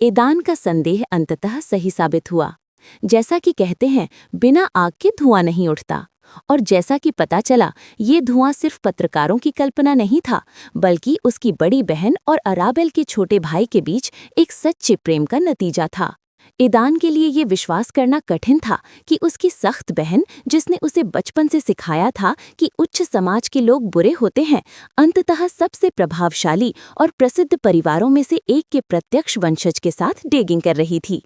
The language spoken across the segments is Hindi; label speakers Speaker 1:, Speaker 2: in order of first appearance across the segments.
Speaker 1: ईदान का संदेह अंततः सही साबित हुआ। जैसा कि कहते हैं, बिना आग के धुआं नहीं उठता। और जैसा कि पता चला, ये धुआं सिर्फ पत्रकारों की कल्पना नहीं था, बल्कि उसकी बड़ी बहन और अराबेल के छोटे भाई के बीच एक सच्चे प्रेम का नतीजा था। ईदान के लिए ये विश्वास करना कठिन था कि उसकी सख्त बहन, जिसने उसे बचपन से सिखाया था कि उच्च समाज के लोग बुरे होते हैं, अंततः सबसे प्रभावशाली और प्रसिद्ध परिवारों में से एक के प्रत्यक्ष वंशज के साथ डेटिंग कर रही थी।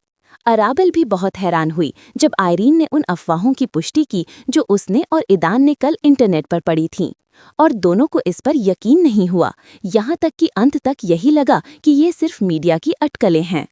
Speaker 1: अराबेल भी बहुत हैरान हुई जब आयरीन ने उन अफवाहों की पुष्टि की जो उसने और ईदान ने कल इंटरनेट पर पढ़ी थीं। और दोनों को इस पर यकीन नहीं हुआ, यहाँ तक कि अंत तक यही लगा कि ये सिर्फ मीडिया की अटकलें हैं।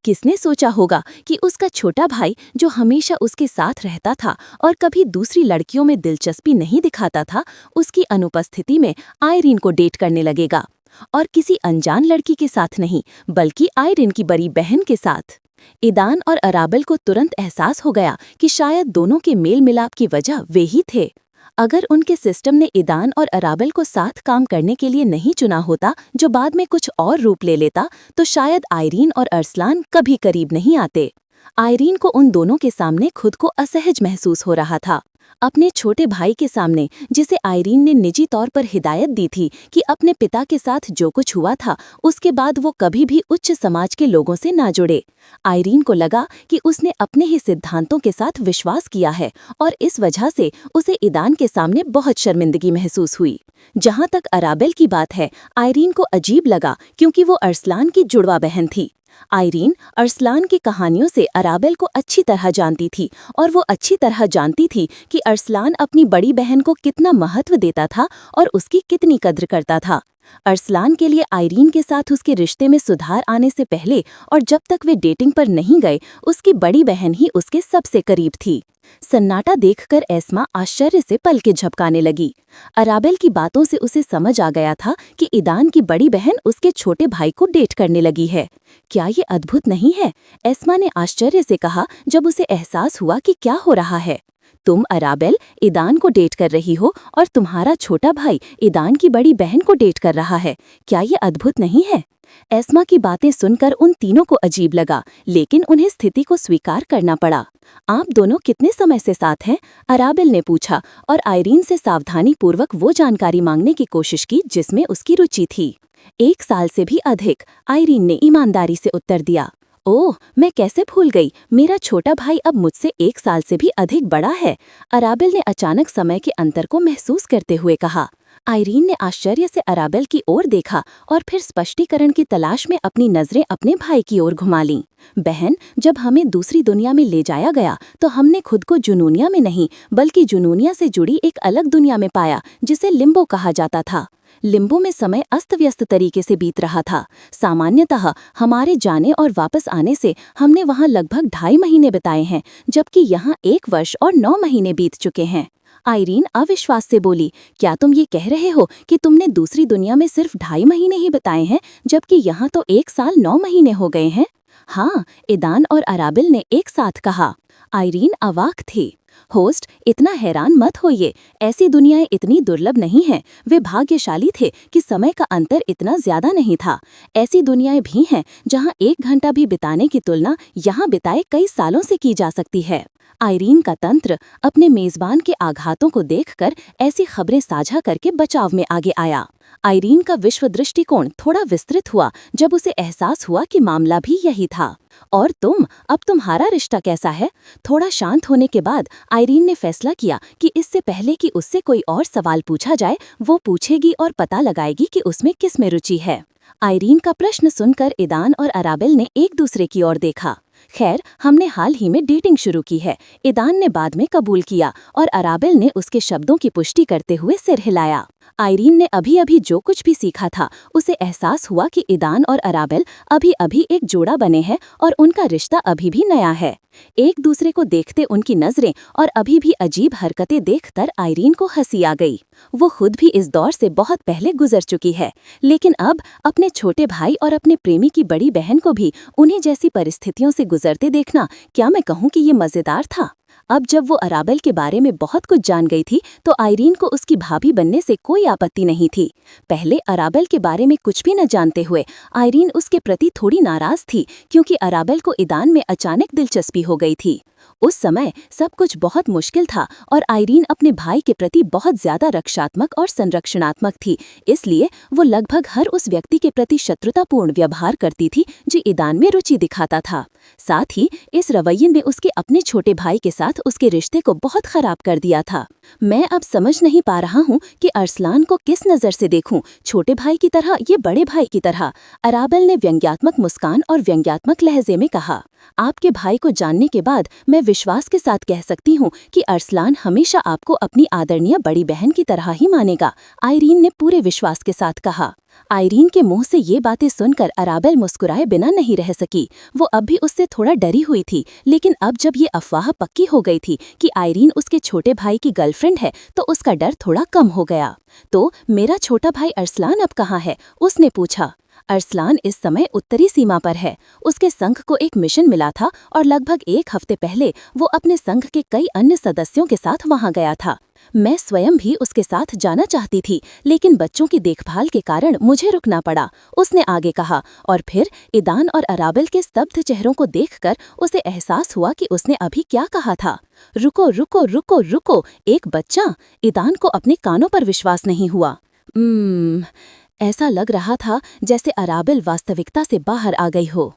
Speaker 1: किसने सोचा होगा कि उसका छोटा भाई, जो हमेशा उसके साथ रहता था और कभी दूसरी लड़कियों में दिलचस्पी नहीं दिखाता था, उसकी अनुपस्थिति में आयरीन को डेट करने लगेगा। और किसी अनजान लड़की के साथ नहीं, बल्कि आयरीन की बड़ी बहन के साथ। ईदान और अराबेल को तुरंत एहसास हो गया कि शायद दोनों के मेल मिलाप की वजह वे ही थे। अगर उनके सिस्टम ने ईदान और अराबेल को साथ काम करने के लिए नहीं चुना होता, जो बाद में कुछ और रूप ले लेता, तो शायद आयरीन और अरसलान कभी करीब नहीं आते। आयरीन को उन दोनों के सामने खुद को असहज महसूस हो रहा था। अपने छोटे भाई के सामने, जिसे आयरीन ने निजी तौर पर हिदायत दी थी कि अपने पिता के साथ जो कुछ हुआ था, उसके बाद वो कभी भी उच्च समाज के लोगों से ना जुड़े। आयरीन को लगा कि उसने अपने ही सिद्धांतों के साथ विश्वास किया है और इस वजह से उसे ईदान के सामने बहुत शर्मिंदगी महसूस हुई। जहाँ तक अराबेल की बात है, आयरीन को अजीब लगा क्योंकि वो अरसलान की जुड़वा बहन थी। आयरीन अरसलान की कहानियों से अराबेल को अच्छी तरह जानती थी और वो अच्छी तरह जानती थी कि अरसलान अपनी बड़ी बहन को कितना महत्व देता था और उसकी कितनी कद्र करता था। अरसलान के लिए आयरीन के साथ उसके रिश्ते में सुधार आने से पहले और जब तक वे डेटिंग पर नहीं गए, उसकी बड़ी बहन ही उसके सबसे करीब थी। सन्नाटा देखकर एस्मा आश्चर्य से पलकें झपकाने लगी। अराबेल की बातों से उसे समझ आ गया था कि ईदान की बड़ी बहन उसके छोटे भाई को डेट करने लगी है। क्या ये अद्भुत नहीं है? एस्मा ने आश्चर्य से कहा जब उसे एहसास हुआ कि क्या हो रहा है। तुम अराबेल ईदान को डेट कर रही हो और तुम्हारा छोटा भाई ईदान की बड़ी बहन को डेट कर रहा है। क्या ये अद्भुत नहीं है? एस्मा की बातें सुनकर उन तीनों को अजीब लगा, लेकिन उन्हें स्थिति को स्वीकार करना पड़ा। आप दोनों कितने समय से साथ हैं? अराबेल ने पूछा और आयरीन से सावधानी पूर्वक वो जानकारी मांगने की कोशिश की जिसमें उसकी रुचि थी। 1 साल से भी अधिक, आयरीन ने ईमानदारी से उत्तर दिया। ओह, मैं कैसे भूल गई, मेरा छोटा भाई अब मुझसे 1 साल से भी अधिक बड़ा है। अराबेल ने अचानक समय के अंतर को महसूस करते हुए कहा। आयरीन ने आश्चर्य से अराबेल की ओर देखा और फिर स्पष्टीकरण की तलाश में अपनी नजरें अपने भाई की ओर घुमा लीं। बहन, जब हमें दूसरी दुनिया में ले जाया गया तो हमने खुद को जुनूनिया में नहीं, बल्कि जुनूनिया से जुड़ी एक अलग दुनिया में पाया जिसे लिम्बो कहा जाता था। लिम्बो में समय अस्त व्यस्त तरीके से बीत रहा था। सामान्यतः हमारे जाने और वापस आने से हमने वहां लगभग 2.5 महीने बिताए हैं, जबकि यहाँ 1 वर्ष और 9 महीने बीत चुके हैं। आयरीन अविश्वास से बोली, क्या तुम ये कह रहे हो कि तुमने दूसरी दुनिया में सिर्फ 2.5 महीने ही बिताए हैं, जबकि यहाँ तो 1 साल 9 महीने हो गए हैं? हाँ, ईदान और अराबेल ने एक साथ कहा। आयरीन अवाक थी। होस्ट, इतना हैरान मत होइए, ऐसी दुनियाएं इतनी दुर्लभ नहीं हैं। वे भाग्यशाली थे कि समय का अंतर इतना ज्यादा नहीं था। ऐसी दुनियाएं भी हैं जहां 1 घंटा भी बिताने की तुलना यहाँ बिताए कई सालों से की जा सकती है। आयरीन का तंत्र अपने मेजबान के आघातों को देखकर ऐसी खबरें साझा करके बचाव में आगे आया। आयरीन का विश्व दृष्टिकोण थोड़ा विस्तृत हुआ जब उसे एहसास हुआ कि मामला भी यही था। और अब तुम्हारा रिश्ता कैसा है? थोड़ा शांत होने के बाद आयरीन ने फैसला किया कि इससे पहले कि उससे कोई और सवाल पूछा जाए, वो पूछेगी और पता लगाएगी कि उसमें किस में रुचि है। आयरीन का प्रश्न सुनकर ईदान और अराबेल ने एक दूसरे की ओर देखा। खैर, हमने हाल ही में डेटिंग शुरू की है, ईदान ने बाद में कबूल किया और अराबेल ने उसके शब्दों की पुष्टि करते हुए सिर हिलाया। आयरीन ने अभी अभी जो कुछ भी सीखा था, उसे एहसास हुआ कि ईदान और अराबेल अभी अभी एक जोड़ा बने हैं और उनका रिश्ता अभी भी नया है। एक दूसरे को देखते उनकी नजरें और अभी भी अजीब हरकतें देखकर आयरीन को हंसी आ गई। वो खुद भी इस दौर से बहुत पहले गुजर चुकी है, लेकिन अब अपने छोटे भाई और अपने प्रेमी की बड़ी बहन को भी उन्हीं जैसी परिस्थितियों से गुजरते देखना, क्या मैं कहूँ कि ये मजेदार था। अब जब वो अराबेल के बारे में बहुत कुछ जान गई थी तो आयरीन को उसकी भाभी बनने से कोई आपत्ति नहीं थी। पहले अराबेल के बारे में कुछ भी न जानते हुए आयरीन उसके प्रति थोड़ी नाराज थी, क्योंकि अराबेल को ईदान में अचानक दिलचस्पी हो गई थी। उस समय सब कुछ बहुत मुश्किल था और आयरीन अपने भाई के प्रति बहुत ज्यादा रक्षात्मक और संरक्षणात्मक थी, इसलिए वो लगभग हर उस व्यक्ति के प्रति शत्रुतापूर्ण व्यवहार करती थी जो ईदान में रुचि दिखाता था। साथ ही इस रवैये ने उसके अपने छोटे भाई के साथ उसके रिश्ते को बहुत खराब कर दिया था। मैं अब समझ नहीं पा रहा हूँ कि अरसलान को किस नज़र से देखूं, छोटे भाई की तरह ये बड़े भाई की तरह, अराबेल ने व्यंग्यात्मक मुस्कान और व्यंग्यात्मक लहजे में कहा। आपके भाई को जानने के बाद मैं विश्वास के साथ कह सकती हूँ कि अरसलान हमेशा आपको अपनी आदरणीय बड़ी बहन की तरह ही मानेगा, आयरीन ने पूरे विश्वास के साथ कहा। आयरीन के मुंह से ये बातें सुनकर अराबेल मुस्कुराए बिना नहीं रह सकी। वो अब भी उससे थोड़ा डरी हुई थी, लेकिन अब जब ये अफवाह पक्की हो गई थी कि आयरीन उसके छोटे भाई की गर्लफ्रेंड है तो उसका डर थोड़ा कम हो गया। तो मेरा छोटा भाई अरसलान अब कहाँ है? उसने पूछा। अरसलान इस समय उत्तरी सीमा पर है। उसके संघ को एक मिशन मिला था और लगभग एक हफ्ते पहले वो अपने संघ के कई अन्य सदस्यों के साथ वहां गया था। मैं स्वयं भी उसके साथ जाना चाहती थी, लेकिन बच्चों की देखभाल के कारण मुझे रुकना पड़ा, उसने आगे कहा। और फिर ईदान और अराबेल के स्तब्ध चेहरों को देखकर उसे एहसास हुआ कि उसने अभी क्या कहा था। रुको रुको रुको रुको, एक बच्चा? ईदान को अपने कानों पर विश्वास नहीं हुआ। ऐसा लग रहा था जैसे अराबेल वास्तविकता से बाहर आ गई हो।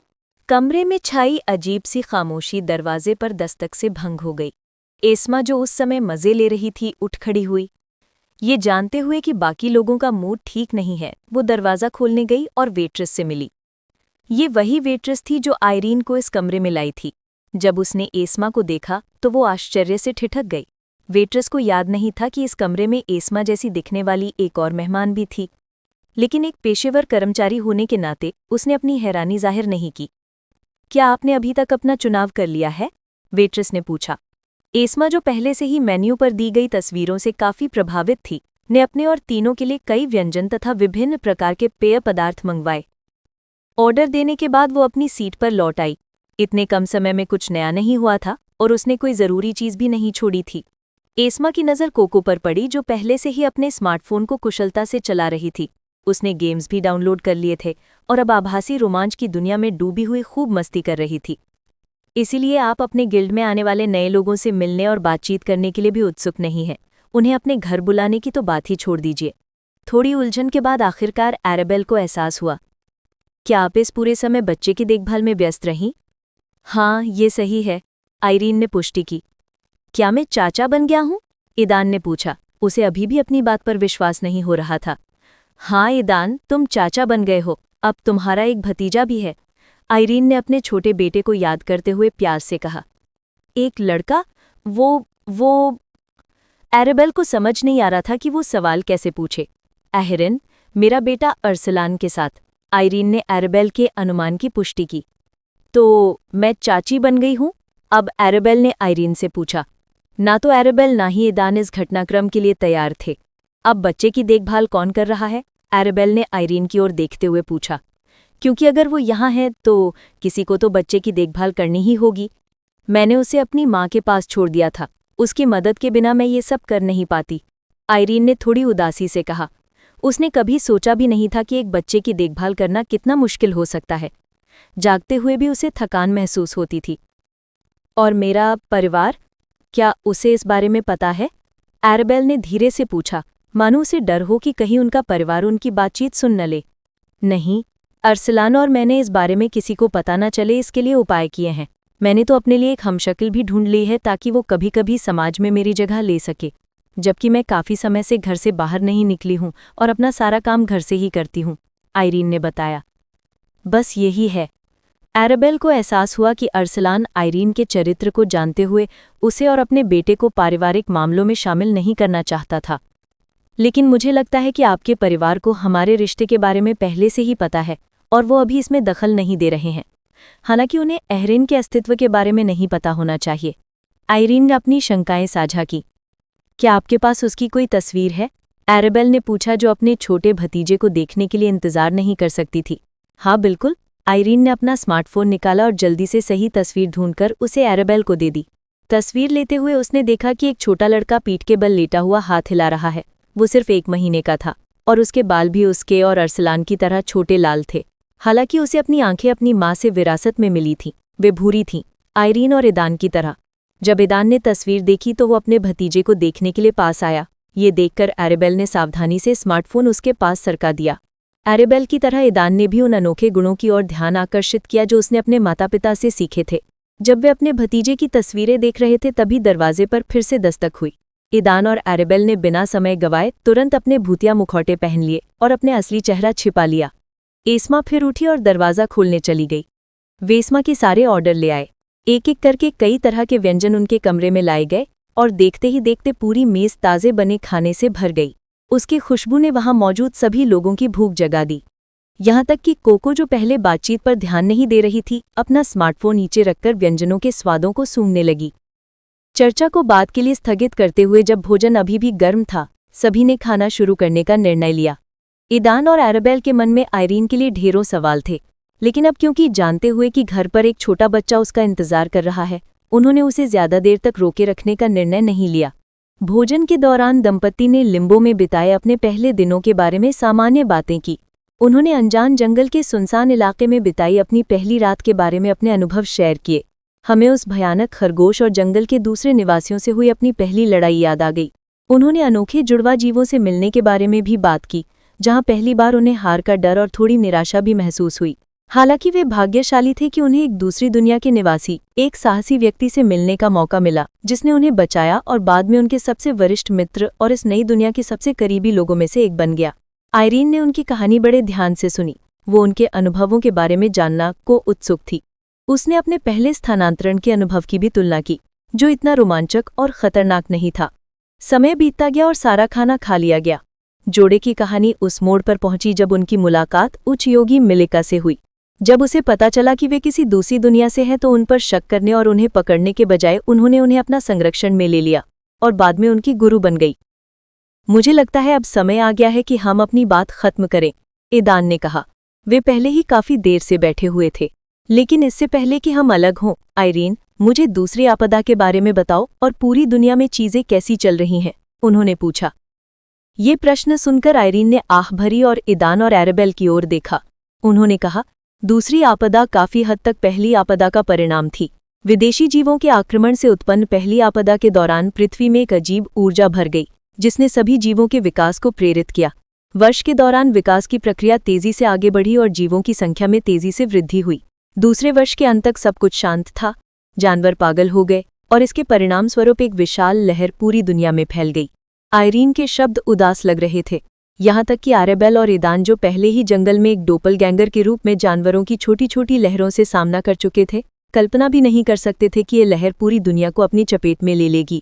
Speaker 2: कमरे में छाई अजीब सी खामोशी दरवाजे पर दस्तक से भंग हो गई। एस्मा जो उस समय मजे ले रही थी उठ खड़ी हुई। ये जानते हुए कि बाकी लोगों का मूड ठीक नहीं है, वो दरवाज़ा खोलने गई और वेट्रेस से मिली। ये वही वेट्रेस थी जो आयरीन को इस कमरे में लाई थी। जब उसने एस्मा को देखा तो वो आश्चर्य से ठिठक गई। वेट्रेस को याद नहीं था कि इस कमरे में एस्मा जैसी दिखने वाली एक और मेहमान भी थी, लेकिन एक पेशेवर कर्मचारी होने के नाते उसने अपनी हैरानी जाहिर नहीं की। क्या आपने अभी तक अपना चुनाव कर लिया है? वेट्रेस ने पूछा। एस्मा, जो पहले से ही मेन्यू पर दी गई तस्वीरों से काफी प्रभावित थी, ने अपने और तीनों के लिए कई व्यंजन तथा विभिन्न प्रकार के पेय पदार्थ मंगवाए। ऑर्डर देने के बाद वो अपनी सीट पर लौट आई। इतने कम समय में कुछ नया नहीं हुआ था और उसने कोई जरूरी चीज भी नहीं छोड़ी थी। एस्मा की नज़र कोको पर पड़ी, जो पहले से ही अपने स्मार्टफोन को कुशलता से चला रही थी। उसने गेम्स भी डाउनलोड कर लिए थे और अब आभासी रोमांच की दुनिया में डूबी हुई खूब मस्ती कर रही थी। इसीलिए आप अपने गिल्ड में आने वाले नए लोगों से मिलने और बातचीत करने के लिए भी उत्सुक नहीं हैं। उन्हें अपने घर बुलाने की तो बात ही छोड़ दीजिए। थोड़ी उलझन के बाद आखिरकार अराबेल को एहसास हुआ। क्या आप इस पूरे समय बच्चे की देखभाल में व्यस्त रहीं? हाँ, ये सही है, आयरीन ने पुष्टि की। क्या मैं चाचा बन गया हूँ? ईदान ने पूछा। उसे अभी भी अपनी बात पर विश्वास नहीं हो रहा था। हाँ ईदान, तुम चाचा बन गए हो। अब तुम्हारा एक भतीजा भी है, आयरीन ने अपने छोटे बेटे को याद करते हुए प्यार से कहा। एक लड़का? वो अराबेल को समझ नहीं आ रहा था कि वो सवाल कैसे पूछे। अहरिन, मेरा बेटा अरसलान के साथ, आयरीन ने अराबेल के अनुमान की पुष्टि की। तो मैं चाची बन गई हूँ? अब अराबेल ने आयरीन से पूछा। ना तो अराबेल ना ही ईदान इस घटनाक्रम के लिए तैयार थे। अब बच्चे की देखभाल कौन कर रहा है? अराबेल ने आयरीन की ओर देखते हुए पूछा। क्योंकि अगर वो यहाँ है तो किसी को तो बच्चे की देखभाल करनी ही होगी। मैंने उसे अपनी माँ के पास छोड़ दिया था, उसकी मदद के बिना मैं ये सब कर नहीं पाती, आयरीन ने थोड़ी उदासी से कहा। उसने कभी सोचा भी नहीं था कि एक बच्चे की देखभाल करना कितना मुश्किल हो सकता है। जागते हुए भी उसे थकान महसूस होती थी। और मेरा परिवार, क्या उसे इस बारे में पता है? अराबेल ने धीरे से पूछा, मानो उसे डर हो कि कहीं उनका परिवार उनकी बातचीत सुन न ले। नहीं, अरसलान और मैंने इस बारे में किसी को पता न चले इसके लिए उपाय किए हैं। मैंने तो अपने लिए एक हमशक्ल भी ढूंढ ली है ताकि वो कभी कभी समाज में मेरी जगह ले सके, जबकि मैं काफ़ी समय से घर से बाहर नहीं निकली हूँ और अपना सारा काम घर से ही करती हूँ, आयरीन ने बताया। बस यही है। अराबेल को एहसास हुआ कि अरसलान आयरीन के चरित्र को जानते हुए उसे और अपने बेटे को पारिवारिक मामलों में शामिल नहीं करना चाहता था। लेकिन मुझे लगता है कि आपके परिवार को हमारे रिश्ते के बारे में पहले से ही पता है और वो अभी इसमें दखल नहीं दे रहे हैं। हालांकि उन्हें अहरिन के अस्तित्व के बारे में नहीं पता होना चाहिए। आयरीन ने अपनी शंकाएं साझा की। क्या आपके पास उसकी कोई तस्वीर है? अराबेल ने पूछा, जो अपने छोटे भतीजे को देखने के लिए इंतजार नहीं कर सकती थी। हाँ बिल्कुल, आयरीन ने अपना स्मार्टफोन निकाला और जल्दी से सही तस्वीर ढूंढकर उसे अराबेल को दे दी। तस्वीर लेते हुए उसने देखा कि एक छोटा लड़का पीठ के बल लेटा हुआ हाथ हिला रहा है। वो सिर्फ 1 महीने का था और उसके बाल भी उसके और अरसलान की तरह छोटे लाल थे। हालांकि उसे अपनी आंखें अपनी माँ से विरासत में मिली थीं। वे भूरी थीं, आयरीन और ईदान की तरह। जब ईदान ने तस्वीर देखी तो वो अपने भतीजे को देखने के लिए पास आया। ये देखकर एरेबेल ने सावधानी से स्मार्टफोन उसके पास सरका दिया। एरेबेल की तरह ईदान ने भी उन अनोखे गुणों की ओर ध्यान आकर्षित किया जो उसने अपने माता पिता से सीखे थे। जब वे अपने भतीजे की तस्वीरें देख रहे थे तभी दरवाजे पर फिर से दस्तक हुई। ईदान और एरेबेल ने बिना समय गवाए तुरंत अपने भूतिया मुखौटे पहन लिए और अपने असली चेहरा छिपा लिया। एस्मा फिर उठी और दरवाज़ा खोलने चली गई। वे एस्मा के सारे ऑर्डर ले आए। एक एक करके कई तरह के व्यंजन उनके कमरे में लाए गए और देखते ही देखते पूरी मेज़ ताज़े बने खाने से भर गई। उसकी खुशबू ने वहां मौजूद सभी लोगों की भूख जगा दी। यहाँ तक कि कोको, जो पहले बातचीत पर ध्यान नहीं दे रही थी, अपना स्मार्टफोन नीचे रखकर व्यंजनों के स्वादों को सूंघने लगी। चर्चा को बाद के लिए स्थगित करते हुए जब भोजन अभी भी गर्म था, सभी ने खाना शुरू करने का निर्णय लिया। ईदान और एरेबेल के मन में आयरीन के लिए ढेरों सवाल थे, लेकिन अब क्योंकि जानते हुए कि घर पर एक छोटा बच्चा उसका इंतजार कर रहा है, उन्होंने उसे ज्यादा देर तक रोके रखने का निर्णय नहीं लिया। भोजन के दौरान दंपति ने लिम्बो में बिताए अपने पहले दिनों के बारे में सामान्य बातें की। उन्होंने अनजान जंगल के सुनसान इलाके में बिताई अपनी पहली रात के बारे में अपने अनुभव शेयर किए। हमें उस भयानक खरगोश और जंगल के दूसरे निवासियों से हुई अपनी पहली लड़ाई याद आ गई। उन्होंने अनोखे जुड़वा जीवों से मिलने के बारे में भी बात की, जहां पहली बार उन्हें हार का डर और थोड़ी निराशा भी महसूस हुई। हालांकि वे भाग्यशाली थे कि उन्हें एक दूसरी दुनिया के निवासी, एक साहसी व्यक्ति से मिलने का मौका मिला, जिसने उन्हें बचाया और बाद में उनके सबसे वरिष्ठ मित्र और इस नई दुनिया के सबसे करीबी लोगों में से एक बन गया। आयरीन ने उनकी कहानी बड़े ध्यान से सुनी। वो उनके अनुभवों के बारे में जानना को उत्सुक थी। उसने अपने पहले स्थानांतरण के अनुभव की भी तुलना की, जो इतना रोमांचक और खतरनाक नहीं था। समय बीतता गया और सारा खाना खा लिया गया। जोड़े की कहानी उस मोड़ पर पहुंची जब उनकी मुलाकात उच्च योगी मिलिका से हुई। जब उसे पता चला कि वे किसी दूसरी दुनिया से हैं तो उन पर शक करने और उन्हें पकड़ने के बजाय उन्होंने उन्हें अपना संरक्षण में ले लिया और बाद में उनकी गुरु बन गई। मुझे लगता है अब समय आ गया है कि हम अपनी बात खत्म करें, ईदान ने कहा। वे पहले ही काफी देर से बैठे हुए थे। लेकिन इससे पहले कि हम अलग हों, आयरीन, मुझे दूसरी आपदा के बारे में बताओ और पूरी दुनिया में चीजें कैसी चल रही हैं, उन्होंने पूछा। ये प्रश्न सुनकर आयरीन ने आह भरी और ईदान और एरेबेल की ओर देखा। उन्होंने कहा, दूसरी आपदा काफी हद तक पहली आपदा का परिणाम थी। विदेशी जीवों के आक्रमण से उत्पन्न पहली आपदा के दौरान पृथ्वी में एक अजीब ऊर्जा भर गई, जिसने सभी जीवों के विकास को प्रेरित किया। वर्ष के दौरान विकास की प्रक्रिया तेजी से आगे बढ़ी और जीवों की संख्या में तेजी से वृद्धि हुई। दूसरे वर्ष के अंत तक सब कुछ शांत था। जानवर पागल हो गए और इसके परिणाम स्वरूप एक विशाल लहर पूरी दुनिया में फैल गई। आयरीन के शब्द उदास लग रहे थे, यहाँ तक कि एरेबेल और ईदान, जो पहले ही जंगल में एक डोपलगैंगर के रूप में जानवरों की छोटी छोटी लहरों से सामना कर चुके थे, कल्पना भी नहीं कर सकते थे कि ये लहर पूरी दुनिया को अपनी चपेट में ले लेगी।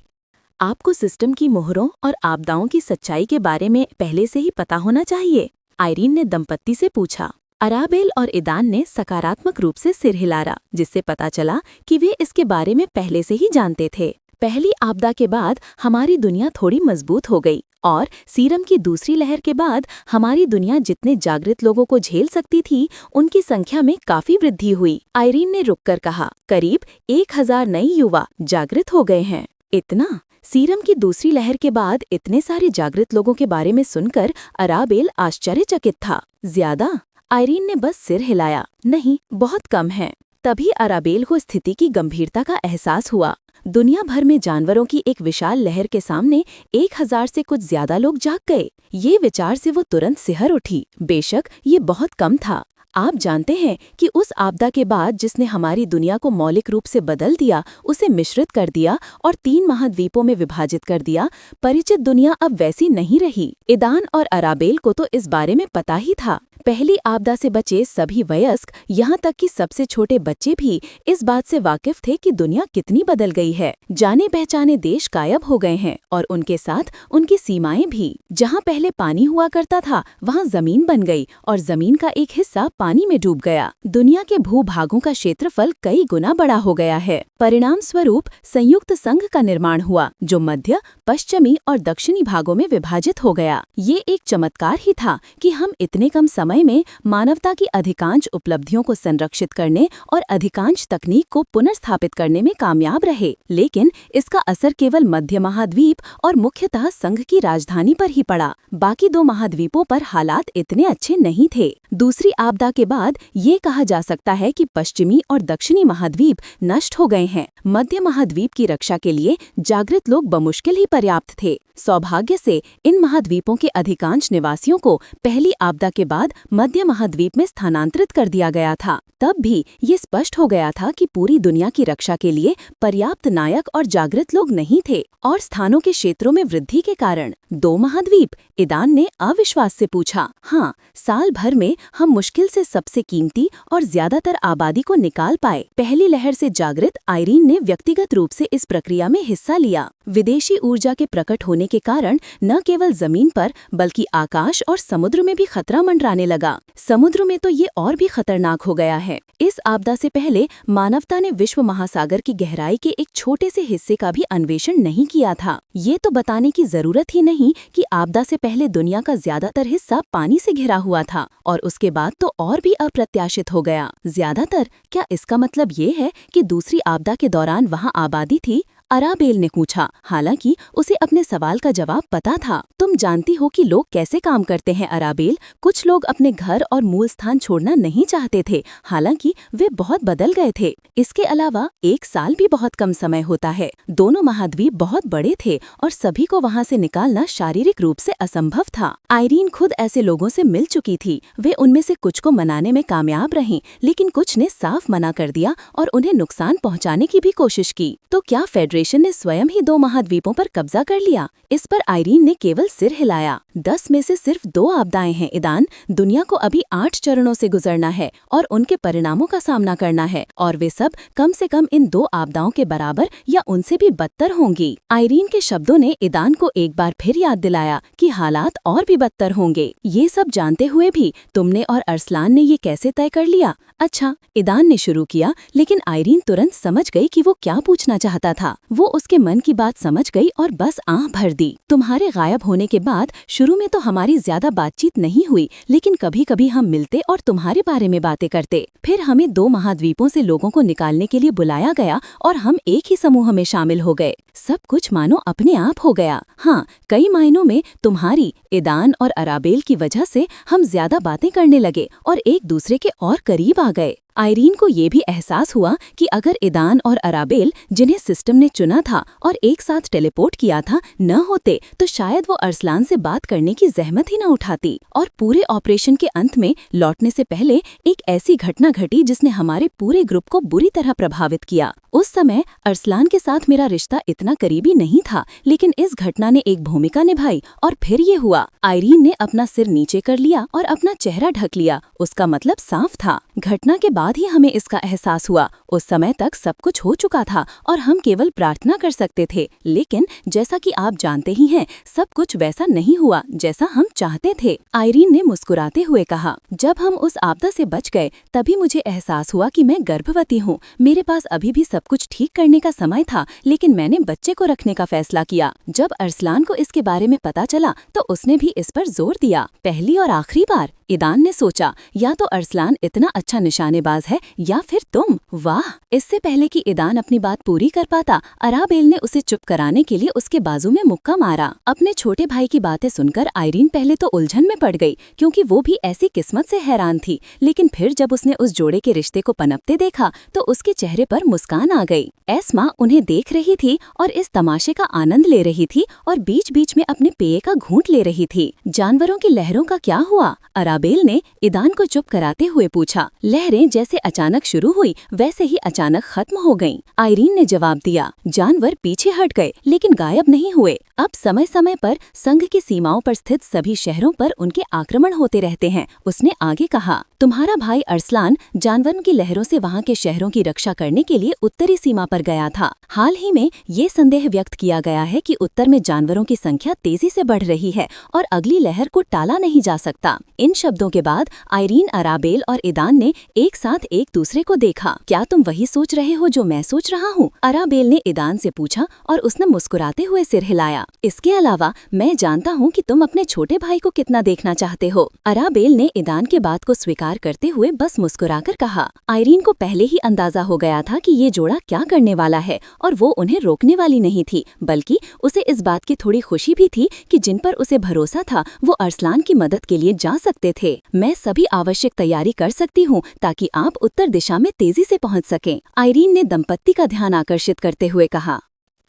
Speaker 1: आपको सिस्टम की मोहरों और आपदाओं की सच्चाई के बारे में पहले से ही पता होना चाहिए, आयरीन ने दंपत्ति से पूछा। अराबेल और ईदान ने सकारात्मक रूप से सिर हिलाया, जिससे पता चला कि वे इसके बारे में पहले से ही जानते थे। पहली आपदा के बाद हमारी दुनिया थोड़ी मजबूत हो गई और सीरम की दूसरी लहर के बाद हमारी दुनिया जितने जागृत लोगों को झेल सकती थी, उनकी संख्या में काफी वृद्धि हुई। आयरीन ने रुककर कहा, करीब 1000 नए युवा जागृत हो गए हैं। इतना? सीरम की दूसरी लहर के बाद इतने सारे जागृत लोगों के बारे में सुनकर अराबेल आश्चर्यचकित था। ज्यादा? आयरीन ने बस सिर हिलाया। नहीं, बहुत कम है। तभी अराबेल को स्थिति की गंभीरता का एहसास हुआ। दुनिया भर में जानवरों की एक विशाल लहर के सामने 1000 से कुछ ज्यादा लोग जाग गए। ये विचार से वो तुरंत सिहर उठी। बेशक ये बहुत कम था। आप जानते हैं कि उस आपदा के बाद जिसने हमारी दुनिया को मौलिक रूप से बदल दिया, उसे मिश्रित कर दिया और 3 महाद्वीपों में विभाजित कर दिया, परिचित दुनिया अब वैसी नहीं रही। ईदान और अराबेल को तो इस बारे में पता ही था। पहली आपदा से बचे सभी वयस्क, यहाँ तक कि सबसे छोटे बच्चे भी इस बात से वाकिफ थे कि दुनिया कितनी बदल गई है। जाने पहचाने देश गायब हो गए हैं और उनके साथ उनकी सीमाएं भी। जहाँ पहले पानी हुआ करता था, वहाँ जमीन बन गई और जमीन का एक हिस्सा पानी में डूब गया। दुनिया के भूभागों का क्षेत्रफल कई गुना बड़ा हो गया है। परिणाम स्वरूप संयुक्त संघ का निर्माण हुआ, जो मध्य, पश्चिमी और दक्षिणी भागों में विभाजित हो गया। ये एक चमत्कार ही था कि हम इतने कम समय में मानवता की अधिकांश उपलब्धियों को संरक्षित करने और अधिकांश तकनीक को पुनर्स्थापित करने में कामयाब रहे। लेकिन इसका असर केवल मध्य महाद्वीप और मुख्यतः संघ की राजधानी पर ही पड़ा। बाकी दो महाद्वीपों पर हालात इतने अच्छे नहीं थे। दूसरी आपदा के बाद ये कहा जा सकता है कि पश्चिमी और दक्षिणी महाद्वीप नष्ट हो गए हैं। मध्य महाद्वीप की रक्षा के लिए जागृत लोग बमुश्किल ही पर्याप्त थे। सौभाग्य से इन महाद्वीपों के अधिकांश निवासियों को पहली आपदा के बाद मध्य महाद्वीप में स्थानांतरित कर दिया गया था। तब भी ये स्पष्ट हो गया था कि पूरी दुनिया की रक्षा के लिए पर्याप्त नायक और जागृत लोग नहीं थे। और स्थानों के क्षेत्रों में वृद्धि के कारण दो महाद्वीप, ईदान ने अविश्वास से पूछा। हाँ, साल भर में हम मुश्किल से सबसे कीमती और ज्यादातर आबादी को निकाल पाए। पहली लहर से जागृत आयरीन ने व्यक्तिगत रूप से इस प्रक्रिया में हिस्सा लिया। विदेशी ऊर्जा के प्रकट होने के कारण न केवल जमीन पर बल्कि आकाश और समुद्र में भी खतरा मंडराने लगा। समुद्र में तो ये और भी खतरनाक हो गया है। इस आपदा से पहले मानवता ने विश्व महासागर की गहराई के एक छोटे से हिस्से का भी अन्वेषण नहीं किया था। ये तो बताने की जरूरत ही नहीं कि आपदा से पहले दुनिया का ज्यादातर हिस्सा पानी से घिरा हुआ था और उसके बाद तो और भी अप्रत्याशित हो गया। ज्यादातर, क्या इसका मतलब ये है कि दूसरी आपदा के दौरान वहाँ आबादी थी? अराबेल ने पूछा। हालांकि उसे अपने सवाल का जवाब पता था। तुम जानती हो कि लोग कैसे काम करते हैं अराबेल। कुछ लोग अपने घर और मूल स्थान छोड़ना नहीं चाहते थे, हालांकि वे बहुत बदल गए थे। इसके अलावा एक साल भी बहुत कम समय होता है। दोनों महाद्वीप बहुत बड़े थे और सभी को वहाँ से निकालना शारीरिक रूप से असंभव था। आयरीन खुद ऐसे लोगों से मिल चुकी थी। वे उनमें से कुछ को मनाने में कामयाब रहीं, लेकिन कुछ ने साफ मना कर दिया और उन्हें नुकसान पहुँचाने की भी कोशिश की। तो क्या फेडरेशन ने स्वयं ही दो महाद्वीपों पर कब्जा कर लिया? इस पर आयरीन ने केवल सिर हिलाया। 10 में से सिर्फ 2 आपदाएं हैं ईदान। दुनिया को अभी 8 चरणों से गुजरना है और उनके परिणामों का सामना करना है, और वे सब कम से कम इन 2 आपदाओं के बराबर या उनसे भी बदतर होंगी। आयरीन के शब्दों ने ईदान को एक बार फिर याद दिलाया कि हालात और भी बदतर होंगे। ये सब जानते हुए भी तुमने और अरसलान ने ये कैसे तय कर लिया? अच्छा, ईदान ने शुरू किया, लेकिन आयरीन तुरंत समझ गई कि वो क्या पूछना चाहता था। वो उसके मन की बात समझ गई और बस आंख भर दी। तुम्हारे गायब होने के बाद शुरू में तो हमारी ज्यादा बातचीत नहीं हुई, लेकिन कभी कभी हम मिलते और तुम्हारे बारे में बातें करते। फिर हमें 2 महाद्वीपों से लोगों को निकालने के लिए बुलाया गया और हम एक ही समूह में शामिल हो गए। सब कुछ मानो अपने आप हो गया। हाँ, कई मायनों में तुम्हारी, ईदान और अराबेल की वजह से हम ज्यादा बातें करने लगे और एक दूसरे के और करीब आ गए। आयरीन को ये भी एहसास हुआ कि अगर ईदान और अराबेल, जिन्हें सिस्टम ने चुना था और एक साथ टेलीपोर्ट किया था, न होते तो शायद वो अरसलान से बात करने की जहमत ही न उठाती। और पूरे ऑपरेशन के अंत में लौटने से पहले एक ऐसी घटना घटी जिसने हमारे पूरे ग्रुप को बुरी तरह प्रभावित किया। उस समय अरसलान के साथ मेरा रिश्ता इतना करीबी नहीं था, लेकिन इस घटना ने एक भूमिका निभाई और फिर ये हुआ। आयरीन ने अपना सिर नीचे कर लिया और अपना चेहरा ढक लिया। उसका मतलब साफ था। घटना के बाद ही हमें इसका एहसास हुआ। उस समय तक सब कुछ हो चुका था और हम केवल प्रार्थना कर सकते थे, लेकिन जैसा कि आप जानते ही हैं, सब कुछ वैसा नहीं हुआ जैसा हम चाहते थे। आयरीन ने मुस्कुराते हुए कहा, जब हम उस आपदा से बच गए तभी मुझे एहसास हुआ कि मैं गर्भवती हूँ। मेरे पास अभी भी सब कुछ ठीक करने का समय था, लेकिन मैंने बच्चे को रखने का फैसला किया। जब अरसलान को इसके बारे में पता चला तो उसने भी इस पर जोर दिया। पहली और आखिरी बार, ईदान ने सोचा, या तो अरसलान इतना अच्छा निशानेबाज है या फिर तुम। वाह! इससे पहले कि ईदान अपनी बात पूरी कर पाता, अराबेल ने उसे चुप कराने के लिए उसके बाजू में मुक्का मारा। अपने छोटे भाई की बातें सुनकर आयरीन पहले तो उलझन में पड़ गई, क्योंकि वो भी ऐसी किस्मत से हैरान थी। लेकिन फिर जब उसने उस जोड़े के रिश्ते को पनपते देखा तो उसके चेहरे पर मुस्कान आ गई। एस्मा उन्हें देख रही थी और इस तमाशे का आनंद ले रही थी और बीच बीच में अपने पेय का घूंट ले रही थी। जानवरों की लहरों का क्या हुआ? अराबेल ने ईदान को चुप कराते हुए पूछा। लहरें जैसे जैसे अचानक शुरू हुई वैसे ही अचानक खत्म हो गईं। आइरीन ने जवाब दिया, जानवर पीछे हट गए लेकिन गायब नहीं हुए। अब समय समय पर संघ की सीमाओं पर स्थित सभी शहरों पर उनके आक्रमण होते रहते हैं। उसने आगे कहा, तुम्हारा भाई अरसलान जानवरों की लहरों से वहाँ के शहरों की रक्षा करने के लिए उत्तरी सीमा पर गया था। हाल ही में ये संदेह व्यक्त किया गया है कि उत्तर में जानवरों की संख्या तेजी से बढ़ रही है और अगली लहर को टाला नहीं जा सकता। इन शब्दों के बाद आइरीन, अराबेल और ईदान ने एक साथ एक दूसरे को देखा। क्या तुम वही सोच रहे हो जो मैं सोच रहा हूँ? अराबेल ने ईदान से पूछा और उसने मुस्कुराते हुए सिर हिलाया। इसके अलावा मैं जानता हूँ कि तुम अपने छोटे भाई को कितना देखना चाहते हो। अराबेल ने ईदान के बात को स्वीकार करते हुए बस मुस्कुराकर कहा। आइरीन को पहले ही अंदाजा हो गया था कि ये जोड़ा क्या करने वाला है और वो उन्हें रोकने वाली नहीं थी, बल्कि उसे इस बात की थोड़ी खुशी भी थी कि जिन पर उसे भरोसा था वो अरसलान की मदद के लिए जा सकते थे। मैं सभी आवश्यक तैयारी कर सकती हूँ ताकि आप उत्तर दिशा में तेजी से पहुँच सकें, आइरीन ने दंपत्ति का ध्यान आकर्षित करते हुए कहा।